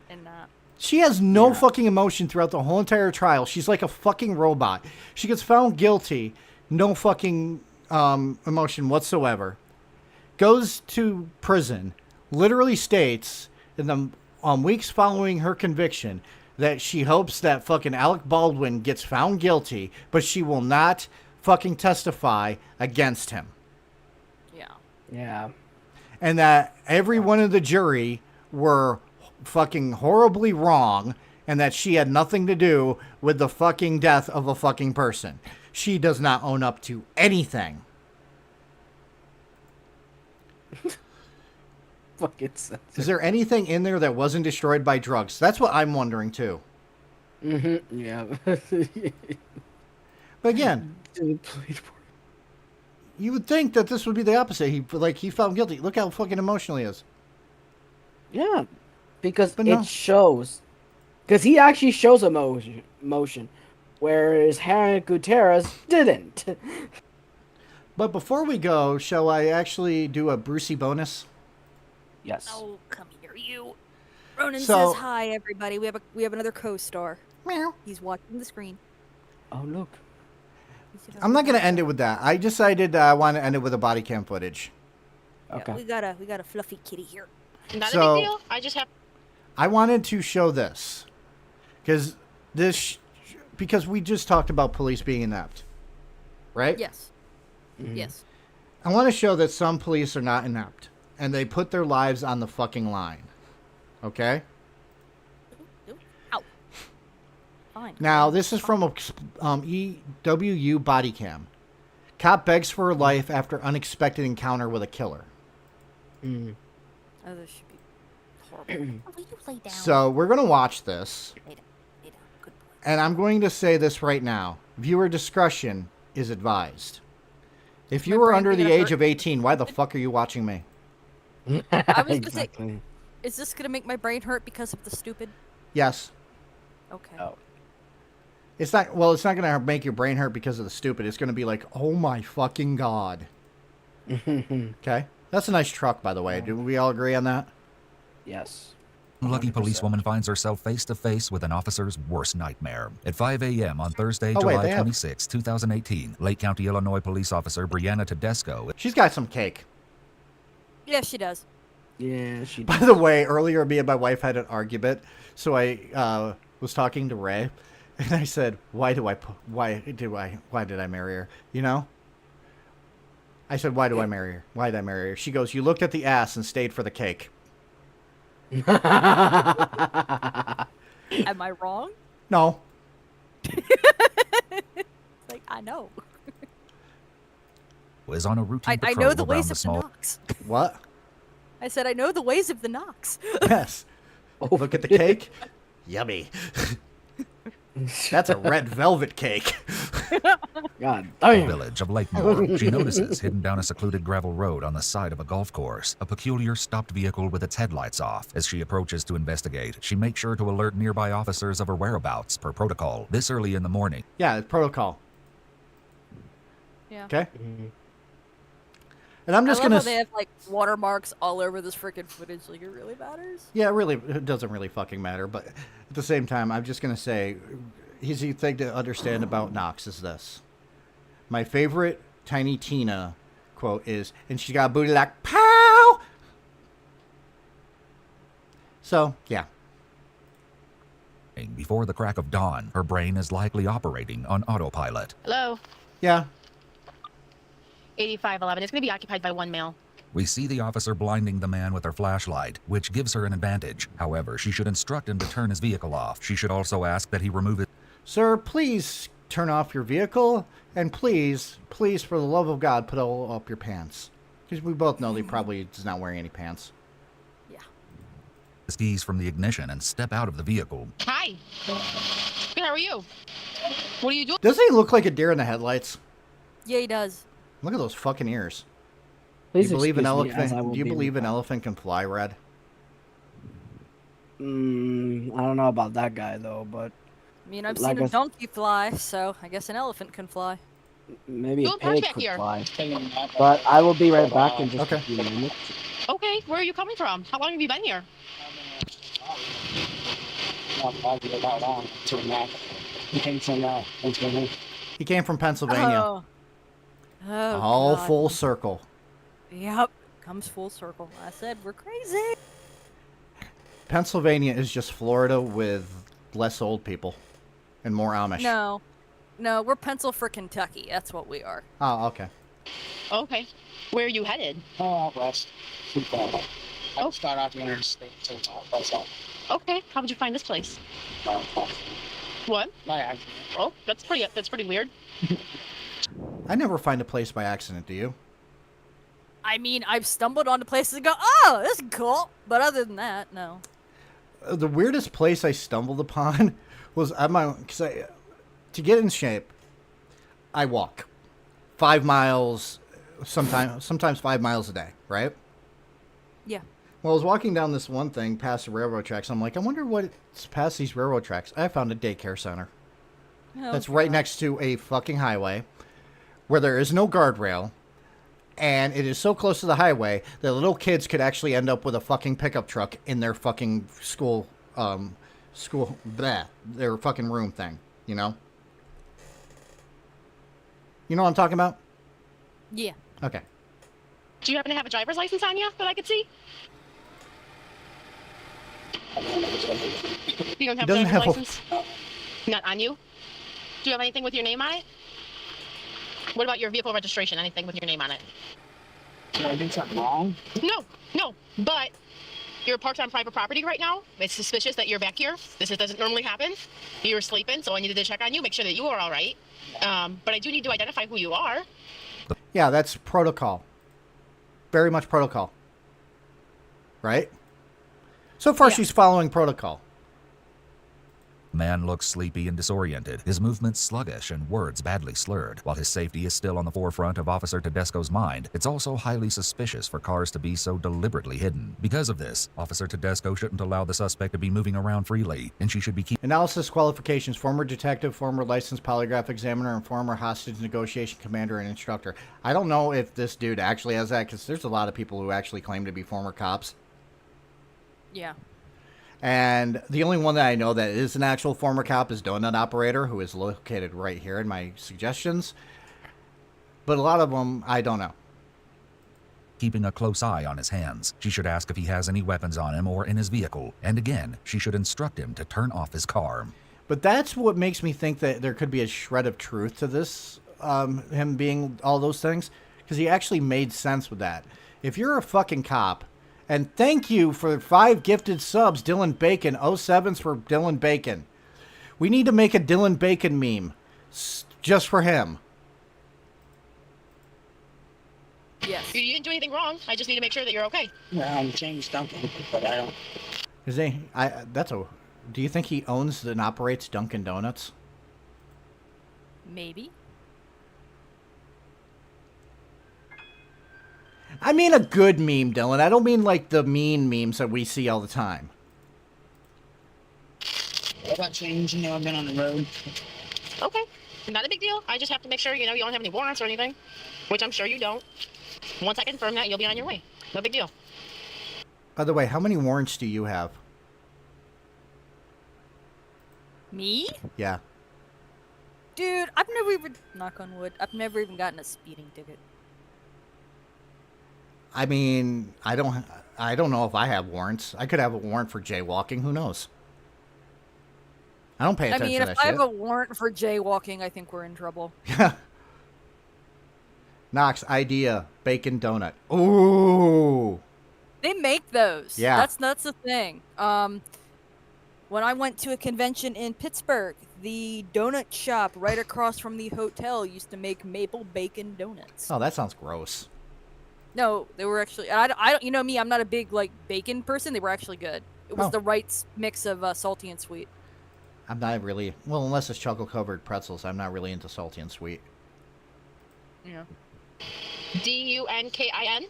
And She has no fucking emotion throughout the whole entire trial. She's like a fucking robot. She gets found guilty, no fucking emotion whatsoever. Goes to prison, literally states in the weeks following her conviction that she hopes that fucking Alec Baldwin gets found guilty, but she will not fucking testify against him. Yeah. Yeah. And that every one of the jury were fucking horribly wrong, and that she had nothing to do with the fucking death of a fucking person. She does not own up to anything. Fucking sense. Is there anything in there that wasn't destroyed by drugs? That's what I'm wondering too. Mm-hmm. Yeah. But again, you would think that this would be the opposite. He found guilty. Look how fucking emotional he is. Yeah, because it shows. Because he actually shows emotion, whereas Hannah Gutierrez didn't. But before we go, shall I actually do a Brucey bonus? Yes. Oh, come here, you. Ronan So- says hi, everybody. We have another co-star. Meow. He's watching the screen. Oh, look. I'm not going to end it with that. I decided I want to end it with a body cam footage. Okay. We got a fluffy kitty here. Not So- a big deal. I just have. I wanted to show this because we just talked about police being inept, right? Yes. Yes. I want to show that some police are not inept and they put their lives on the fucking line. Okay? Ow. Fine. Now, this is from a EWU body cam. Cop begs for her life after unexpected encounter with a killer. Mm. Oh, this should be horrible. Will you lay down? So, we're going to watch this. Lay down. Lay down. Good boy. And I'm going to say this right now. Viewer discretion is advised. If you My were brain under the gonna age hurt. of 18, why the fuck are you watching me? I was gonna say, Exactly. is this gonna make my brain hurt because of the stupid? Yes. Okay. Oh. It's not. Well, it's not going to make your brain hurt because of the stupid. It's going to be like, oh my fucking god. Okay. That's a nice truck, by the way. Do we all agree on that? Yes. Lucky 100%. policewoman finds herself face to face with an officer's worst nightmare. At 5 a.m. on Thursday, Oh, wait, July they have- 26, 2018, Lake County, Illinois police officer Brianna Tedesco. She's got some cake. Yeah, she does. Yeah, she. By the way, earlier me and my wife had an argument, so I was talking to Ray, and I said, "Why did I marry her?" You know? I said, "Why do I marry her? Why did I marry her?" She goes, "You looked at the ass and stayed for the cake." Am I wrong? No. Like, I know. is on a routine I patrol know the around ways the of the small. Nox. What? I said I know the ways of the Nox. Yes. Look at the cake. Yummy. That's a red velvet cake. God damn. Village of Lakemore. She notices, hidden down a secluded gravel road on the side of a golf course, a peculiar stopped vehicle with its headlights off. As she approaches to investigate, she makes sure to alert nearby officers of her whereabouts per protocol. This early in the morning. Yeah, it's protocol. Yeah. Okay. And I'm just I love gonna. how they have like watermarks all over this freaking footage. Like it really matters. Yeah, it doesn't really fucking matter. But at the same time, I'm just gonna say, easy thing to understand about Nox is this. My favorite Tiny Tina quote is, "And she got a booty like pow." So yeah. Before the crack of dawn, her brain is likely operating on autopilot. Hello, Yeah. 8511. It's going to be occupied by one male. We see the officer blinding the man with her flashlight, which gives her an advantage. However, she should instruct him to turn his vehicle off. She should also ask that he remove it. Sir, please turn off your vehicle, and please, for the love of God, put up your pants. Because we both know he probably is not wearing any pants. His keys from the ignition and step out of the vehicle. Hi. Good, how are you? What are you doing? Doesn't he look like a deer in the headlights? Yeah, he does. Look at those fucking ears. Please Do you believe an excuse me, as I elephant? will Do you be believe an right back. elephant can fly, Red? I don't know about that guy though, but I mean, I've Like seen a a- donkey fly, so I guess an elephant can fly. maybe a Don't touch pig back could here. fly. But I will be right back in just Okay. a few minutes. Okay, where are you coming from? How long have you been here? He came from Pennsylvania. Oh. Oh, All God. full circle. Yep. Comes full circle. I said we're crazy. Pennsylvania is just Florida with less old people and more Amish. No. No, we're Pencil for Kentucky. That's what we are. Oh, okay. Okay. Where are you headed? West. I'll start off the interstate. Okay. How would you find this place? What? My accident. Oh, that's pretty weird. I never find a place by accident, do you? I mean, I've stumbled onto places and go, oh, this is cool. But other than that, no. The weirdest place I stumbled upon was to get in shape, I walk 5 miles, sometimes 5 miles a day, right? Yeah. Well, I was walking down this one thing past the railroad tracks. I'm like, I wonder what's past these railroad tracks. I found a daycare center. Oh, That's right next to a fucking highway where there is no guardrail. And it is so close to the highway that little kids could actually end up with a fucking pickup truck in their fucking their fucking room thing, you know? You know what I'm talking about? Yeah. Okay. Do you happen to have a driver's license on you that I could see? You don't have a doesn't driver's have a- license? Not on you? Do you have anything with your name on it? What about your vehicle registration? Anything with your name on it? Did I do something wrong? No, but you're parked on private property right now. It's suspicious that you're back here. This doesn't normally happen. You were sleeping, so I needed to check on you, make sure that you are all right. But I do need to identify who you are. Yeah, that's protocol. Very much protocol. Right? So far, Yeah. she's following protocol. Man looks sleepy and disoriented, his movements sluggish and words badly slurred. While his safety is still on the forefront of Officer Tedesco's mind, it's also highly suspicious for cars to be so deliberately hidden. Because of this, Officer Tedesco shouldn't allow the suspect to be moving around freely, and she should be keeping... Analysis qualifications: former detective, former licensed polygraph examiner, and former hostage negotiation commander and instructor. I don't know if this dude actually has that, because there's a lot of people who actually claim to be former cops. Yeah. And the only one that I know that is an actual former cop is Donut Operator, who is located right here in my suggestions. But a lot of them, I don't know. Keeping a close eye on his hands. She should ask if he has any weapons on him or in his vehicle. And again, she should instruct him to turn off his car. But that's what makes me think that there could be a shred of truth to this, him being all those things. Because he actually made sense with that. If you're a fucking cop... And thank you for 5 gifted subs, Dylan Bacon. 07s for Dylan Bacon. We need to make a Dylan Bacon meme. Just for him. Yes. You didn't do anything wrong. I just need to make sure that you're okay. Yeah, I'm James Duncan, but I don't... Is he... Do you think he owns and operates Dunkin' Donuts? Maybe. I mean a good meme, Dylan. I don't mean like the mean memes that we see all the time. I got changed, I've been on the road. Okay. Not a big deal. I just have to make sure, you don't have any warrants or anything, which I'm sure you don't. Once I confirm that, you'll be on your way. No big deal. By the way, how many warrants do you have? Me? Yeah. Dude, I've never even, knock on wood, I've never even gotten a speeding ticket. I mean, I don't know if I have warrants. I could have a warrant for jaywalking. Who knows? I don't pay attention to that shit. If I have a warrant for jaywalking, I think we're in trouble. Nox, idea, bacon donut. Ooh. They make those. Yeah. That's the thing. When I went to a convention in Pittsburgh, the donut shop right across from the hotel used to make maple bacon donuts. Oh, that sounds gross. No, they were actually. I don't. You know me. I'm not a big bacon person. They were actually good. It was the right mix of salty and sweet. I'm not really. Well, unless it's chocolate covered pretzels, I'm not really into salty and sweet. Yeah. DUNKIN.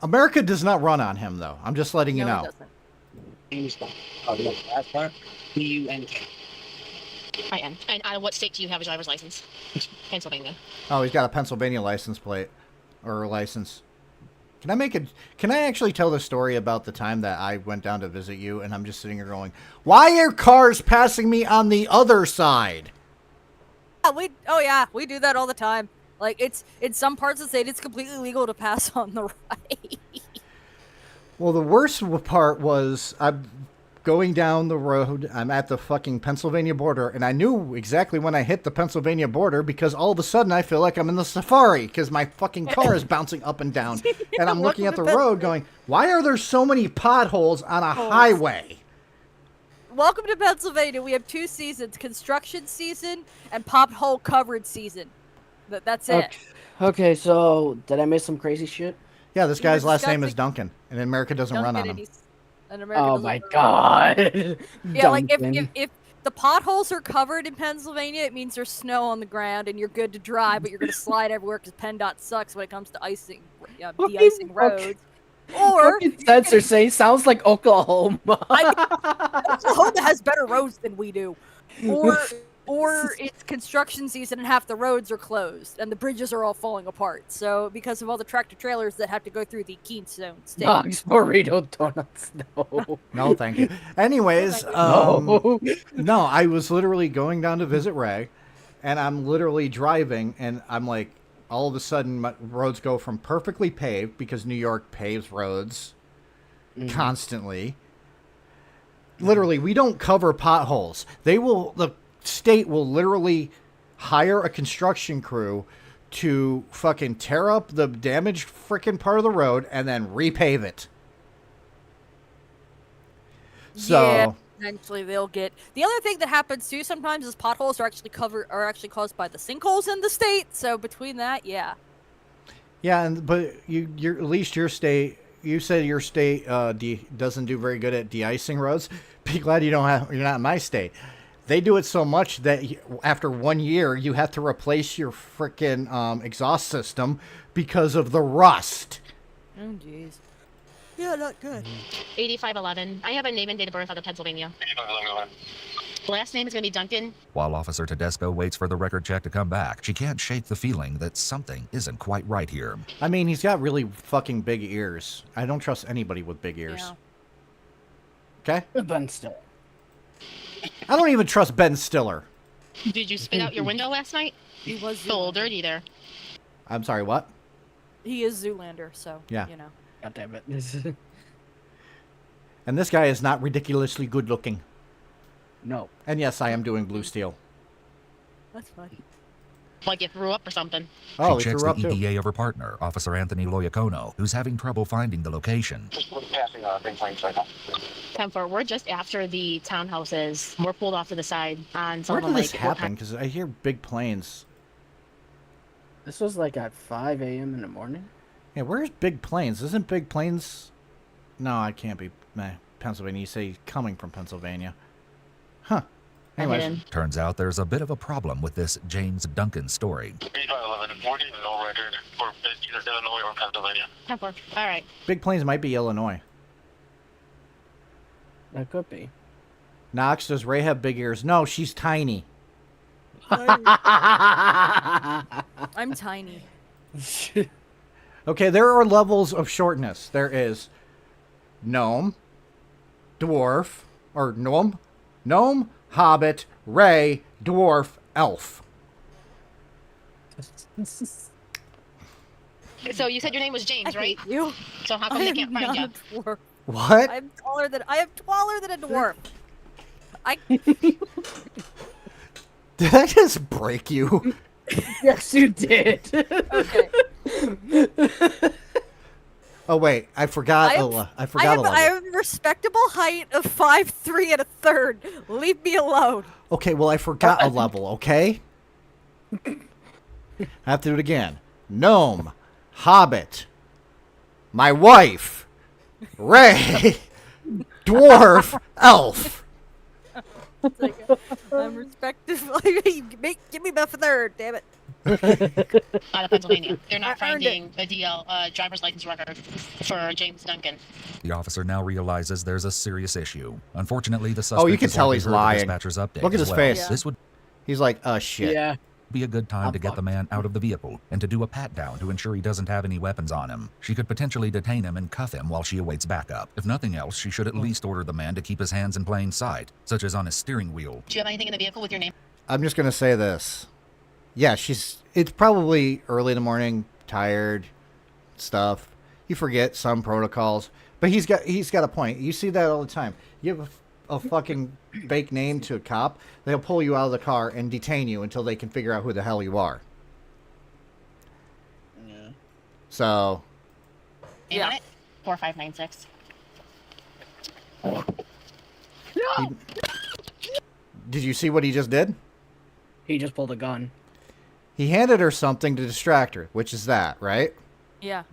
America does not run on him, though. I'm just letting you know. Oh, the last part. DUNK. IN. And what state do you have a driver's license? Pennsylvania. Oh, he's got a Pennsylvania license plate or license. Can I actually tell the story about the time that I went down to visit you and I'm just sitting here going, why are cars passing me on the other side? Yeah, we do that all the time. Like, it's in some parts of the state, it's completely legal to pass on the right. Well, the worst part was I'm going down the road. I'm at the fucking Pennsylvania border, and I knew exactly when I hit the Pennsylvania border because all of a sudden I feel like I'm in the safari because my fucking car is bouncing up and down. And I'm looking at the road going, why are there so many potholes on a highway? Welcome to Pennsylvania. We have 2 seasons, construction season and pothole covered season. That's it. Okay, so did I miss some crazy shit? Yeah, this guy's last name is Duncan, and America doesn't run on him. Oh my god. Yeah, like if the potholes are covered in Pennsylvania, it means there's snow on the ground and you're good to drive, but you're going to slide everywhere because PennDOT sucks when it comes to icing, de-icing roads. Or sensor say sounds like Oklahoma. Oklahoma has better roads than we do. Or it's construction season and half the roads are closed and the bridges are all falling apart. So because of all the tractor trailers that have to go through the Keystone State. Nox burrito donuts, no. No, thank you. Anyways, no, I was literally going down to visit Ray, and I'm literally driving, and I'm like, all of a sudden, my roads go from perfectly paved because New York paves roads constantly. Literally, we don't cover potholes. The state will literally hire a construction crew to fucking tear up the damaged freaking part of the road and then repave it. So yeah, eventually they'll get. The other thing that happens too sometimes is potholes are actually caused by the sinkholes in the state. So between that, yeah. Yeah, but you're at least your state you said your state doesn't do very good at de-icing roads. Be glad you're not in my state. They do it so much that after 1 year, you have to replace your frickin' exhaust system because of the rust. Oh, jeez. Yeah, not good. 8511. I have a name and date of birth out of Pennsylvania. 8511. Last name is going to be Duncan. While Officer Tedesco waits for the record check to come back, she can't shake the feeling that something isn't quite right here. I mean, he's got really fucking big ears. I don't trust anybody with big ears. Yeah. Okay? Ben Stiller. I don't even trust Ben Stiller. Did you spit out your window last night? He was so old dirty there. I'm sorry, what? He is Zoolander, so, Yeah. you know. God damn it. And this guy is not ridiculously good looking. No. And yes, I am doing Blue Steel. That's funny. Like you threw up or something. Oh, She he checks threw the up too. ETA of her partner, Officer Anthony Loyacono, who's having trouble finding the location. Passing Big Plains right now. 10-4. We're just after the townhouses. We're pulled off to the side on some Where of them. did this Like, happen? Because I hear big planes. This was like at 5 a.m. in the morning. Yeah, where's Big Plains? Isn't Big Plains... No, I can't be... Pennsylvania. You say coming from Pennsylvania. Huh. Anyways. Turns out there's a bit of a problem with this James Duncan story. 8511. 40, no record for either Illinois or Pennsylvania. 10-4. All right. Big Plains might be Illinois. That could be. Nox, does Ray have big ears? No, she's tiny. I'm tiny. Okay, there are levels of shortness. There is gnome, dwarf, or gnome, hobbit, ray, dwarf, elf. So you said your name was James, right? You. So how come they can't find you? Dwarf. What? I am taller than a dwarf. Did I just break you? Yes, you did. Okay. Oh wait, I forgot. I forgot a level. I have a respectable height of 5'3"1/3. Leave me alone. Okay, well I forgot a level. Okay. I have to do it again. Gnome, hobbit, my wife, Ray, dwarf, elf. It's like, I'm respectful. Give me the third, damn it. Out of Pennsylvania. They're not I earned finding a DL driver's license record for James Duncan. The officer now realizes there's a serious issue. Unfortunately, the suspect Oh, you can has tell already he's heard the lying. dispatcher's update Look at as his well. face. Yeah. This would He's like, shit. Yeah. be a good time to get the man out of the vehicle and to do a pat-down to ensure he doesn't have any weapons on him. She could potentially detain him and cuff him while she awaits backup. If nothing else, she should at least order the man to keep his hands in plain sight, such as on his steering wheel. Do you have anything in the vehicle with your name? I'm just gonna say this. Yeah, it's probably early in the morning, tired, stuff. You forget some protocols, but he's got a point. You see that all the time. You have a fucking fake name to a cop, they'll pull you out of the car and detain you until they can figure out who the hell you are. Yeah. So. You want it? 4596. Did you see what he just did? He just pulled a gun. He handed her something to distract her, which is that, right? Yeah.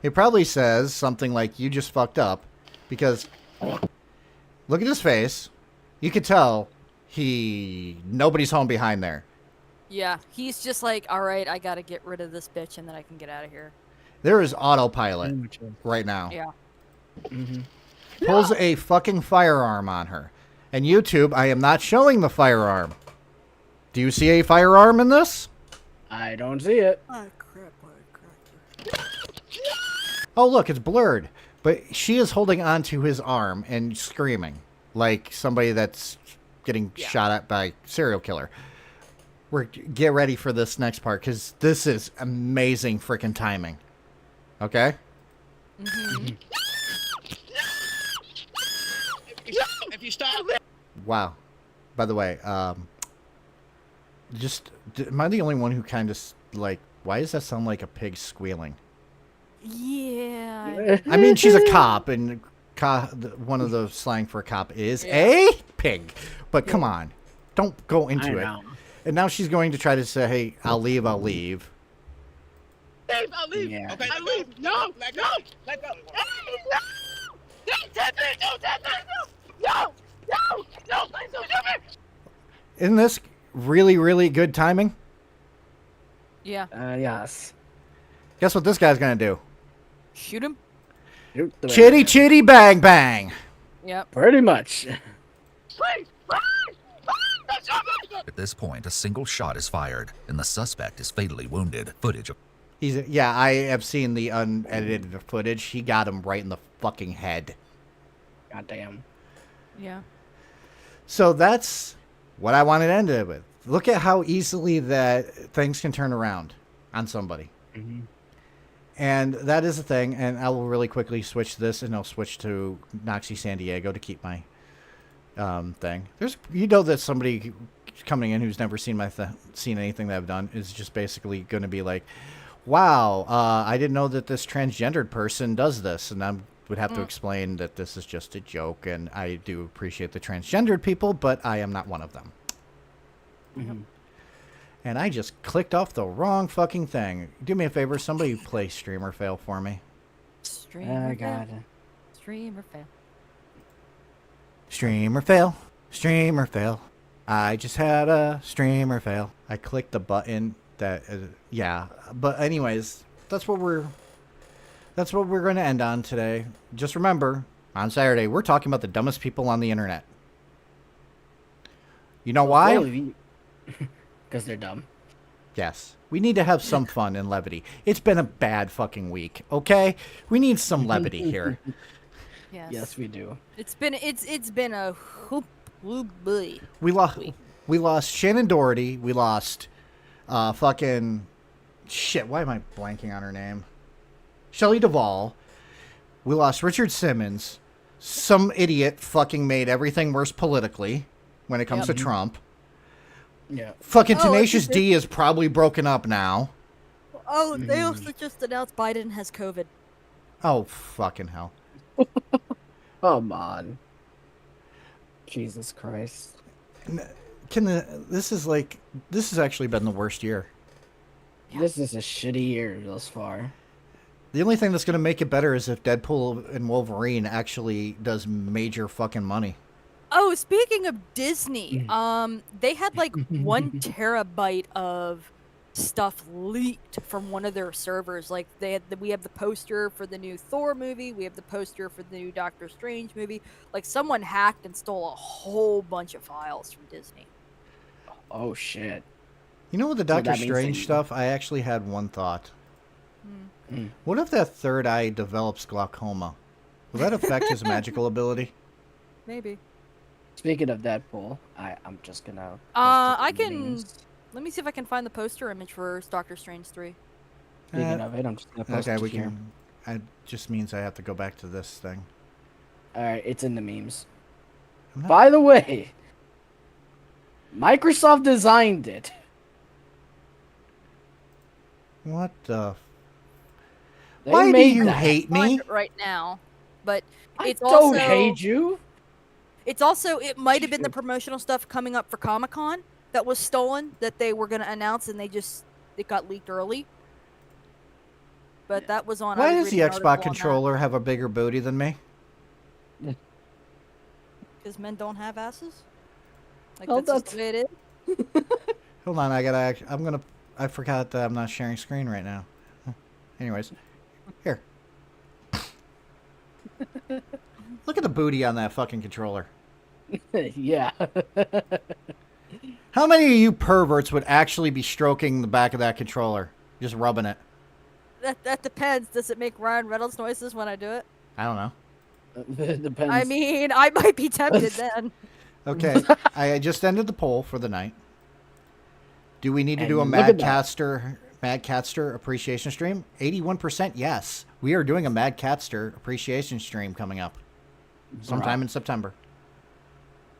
He probably says something like, "You just fucked up," because look at his face. You could tell nobody's home behind there. Yeah. He's just like, all right, I gotta get rid of this bitch and then I can get out of here. There is autopilot right now. Yeah. Mm-hmm. Pulls a fucking firearm on her. And YouTube, I am not showing the firearm. Do you see a firearm in this? I don't see it. Oh, crap. Oh, look, it's blurred. But she is holding onto his arm and screaming like somebody that's getting shot at by a serial killer. Get ready for this next part, because this is amazing freaking timing. Okay? Mm-hmm. If you stop. Wow. By the way, am I the only one who kind of, like, why does that sound like a pig squealing? Yeah. I mean, she's a cop, and one of the slang for a cop is a pig. But come on. Don't go into it. And now she's going to try to say, hey, I'll leave. Dave, I'll leave. Yeah. Okay, I'll leave. No, let go. Let go. Isn't this really, really good timing? Yeah. Yes. Guess what this guy's gonna do? Shoot him. Chitty chitty bang bang. Yep. Pretty much. At this point, a single shot is fired, and the suspect is fatally wounded. Footage of Yeah, I have seen the unedited footage. He got him right in the fucking head. Goddamn. Yeah. So that's what I wanted to end it with. Look at how easily that things can turn around on somebody. Mm-hmm. And that is the thing. And I will really quickly switch this, and I'll switch to Noxy San Diego to keep my thing. That somebody coming in who's never seen seen anything that I've done is just basically going to be like, wow, I didn't know that this transgendered person does this. And I would have to explain that this is just a joke. And I do appreciate the transgendered people, but I am not one of them. Mm-hmm. And I just clicked off the wrong fucking thing. Do me a favor, somebody play Streamer Fail for me. Streamer God. fail. Streamer fail. Streamer fail. Streamer fail. I just had a streamer fail. I clicked the button that, yeah. But anyways, that's what we're going to end on today. Just remember, on Saturday, we're talking about the dumbest people on the internet. You know why? Because they're dumb. Yes. We need to have some fun and levity. It's been a bad fucking week, okay? We need some levity here. Yes. Yes, we do. It's been a hoop boy. We lost Shannon Doherty. We lost fucking shit. Why am I blanking on her name? Shelley Duvall. We lost Richard Simmons. Some idiot fucking made everything worse politically when it comes to Trump. Yeah. Fucking Tenacious D is probably broken up now. Oh, they also just announced Biden has COVID. Oh, fucking hell. Come on. Jesus Christ. This has actually been the worst year. This is a shitty year thus far. The only thing that's going to make it better is if Deadpool and Wolverine actually does major fucking money. Oh, speaking of Disney, they had like 1 terabyte of stuff leaked from one of their servers. Like we have the poster for the new Thor movie, we have the poster for the new Doctor Strange movie. Like someone hacked and stole a whole bunch of files from Disney. Oh shit. You know, with the Doctor Strange stuff, I actually had one thought. Mm. What if that third eye develops glaucoma? Will that affect his magical ability? Maybe. Speaking of Deadpool, I'm just gonna. I can. Let me see if I can find the poster image for Doctor Strange 3. Speaking of it, I'm just gonna post it here. It just means I have to go back to this thing. All right, it's in the memes. By the way, Microsoft designed it. What the? They Why do made you that. hate me? Find it right now, but it's don't also hate you. It's also it might have been the promotional stuff coming up for Comic-Con that was stolen that they were going to announce, and it got leaked early. But that was on. Why does the Xbox controller have a bigger booty than me? Because men don't have asses. Like Oh, that's just the way it is. Hold on, I forgot that I'm not sharing screen right now. Anyways, here. Look at the booty on that fucking controller. Yeah. How many of you perverts would actually be stroking the back of that controller? Just rubbing it? That depends. Does it make Ryan Reynolds noises when I do it? I don't know. It depends. I mean, I might be tempted then. Okay, I just ended the poll for the night. Do we need to do a And look at Mad Catster appreciation stream? 81% yes. We are doing a Mad Catster appreciation stream coming up sometime in September.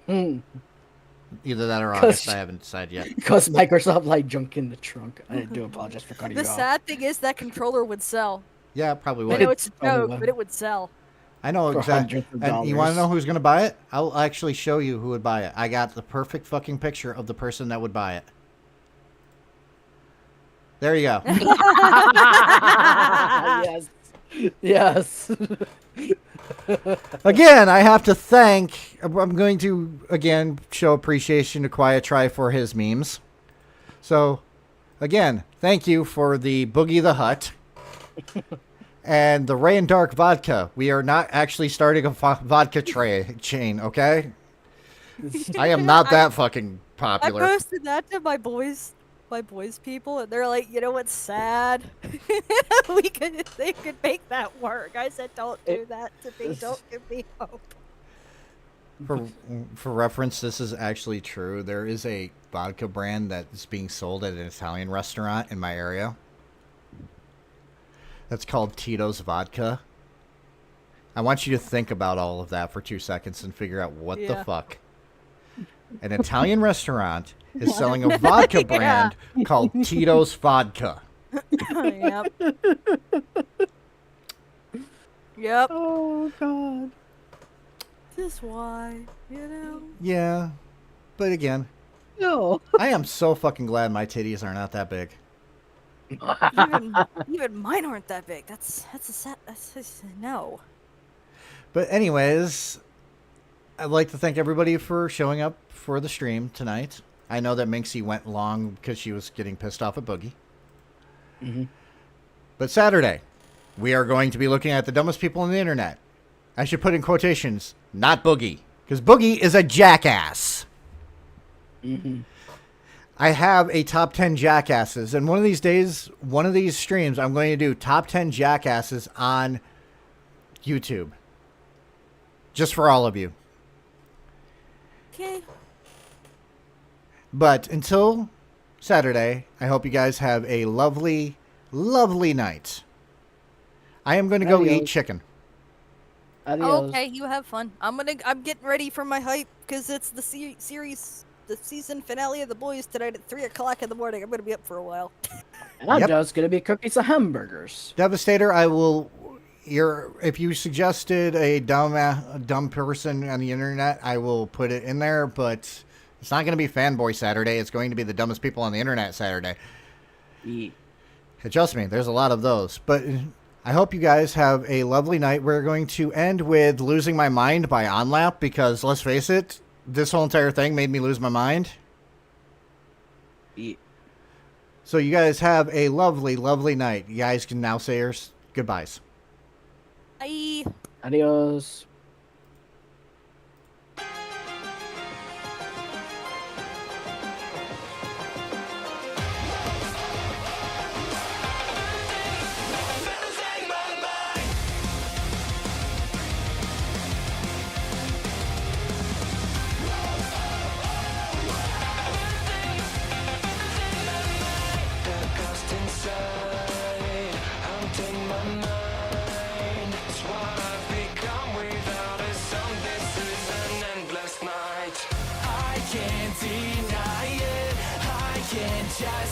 Either that or August. I haven't decided yet. Because Microsoft like junk in the trunk. I do apologize for cutting The you off. sad thing is that controller would sell. Yeah, it probably I would. know it's a Probably joke, but it would sell. I know For exactly. hundreds of And you want to dollars. know who's going to buy it? I'll actually show you who would buy it. I got the perfect fucking picture of the person that would buy it. There you go. Yes. Yes. Again, I have to thank. I'm going to again show appreciation to Quiet Try for his memes. So, again, thank you for the Boogie the Hut and the Ray and Dark vodka. We are not actually starting a vodka chain, okay? I am not that fucking popular. I posted that to my boys people, and they're like, you know what's sad? They could make that work. I said, don't do that to me. Don't give me hope. For reference, this is actually true. There is a vodka brand that is being sold at an Italian restaurant in my area. That's called Tito's Vodka. I want you to think about all of that for 2 seconds and figure out what the fuck. An Italian restaurant is selling a vodka brand called Tito's Vodka. Yep. Yep. Oh, God. This why, you know? Yeah. But again, no. I am so fucking glad my titties are not that big. Even mine aren't that big. That's no. But anyways, I'd like to thank everybody for showing up for the stream tonight. I know that Minxie went long because she was getting pissed off at Boogie. Mm-hmm. But Saturday, we are going to be looking at the dumbest people on the internet. I should put in quotations, not Boogie, because Boogie is a jackass. Mm-hmm. I have a top 10 jackasses, and one of these days, one of these streams, I'm going to do top 10 jackasses on YouTube. Just for all of you. Okay. But until Saturday, I hope you guys have a lovely, lovely night. I am going to go eat chicken. Adios. Okay, you have fun. I'm getting ready for my hype because it's the the season finale of The Boys tonight at 3 o'clock in the morning. I'm gonna be up for a while. And I'm just gonna be cooking some hamburgers. Devastator, I will. If you suggested a dumb person on the internet, I will put it in there. But it's not going to be Fanboy Saturday. It's going to be the dumbest people on the internet Saturday. Yeah. Trust me, there's a lot of those. But I hope you guys have a lovely night. We're going to end with "Losing My Mind" by OnLap because let's face it, this whole entire thing made me lose my mind. Yeah. So you guys have a lovely, lovely night. You guys can now say your goodbyes. Bye. Adios.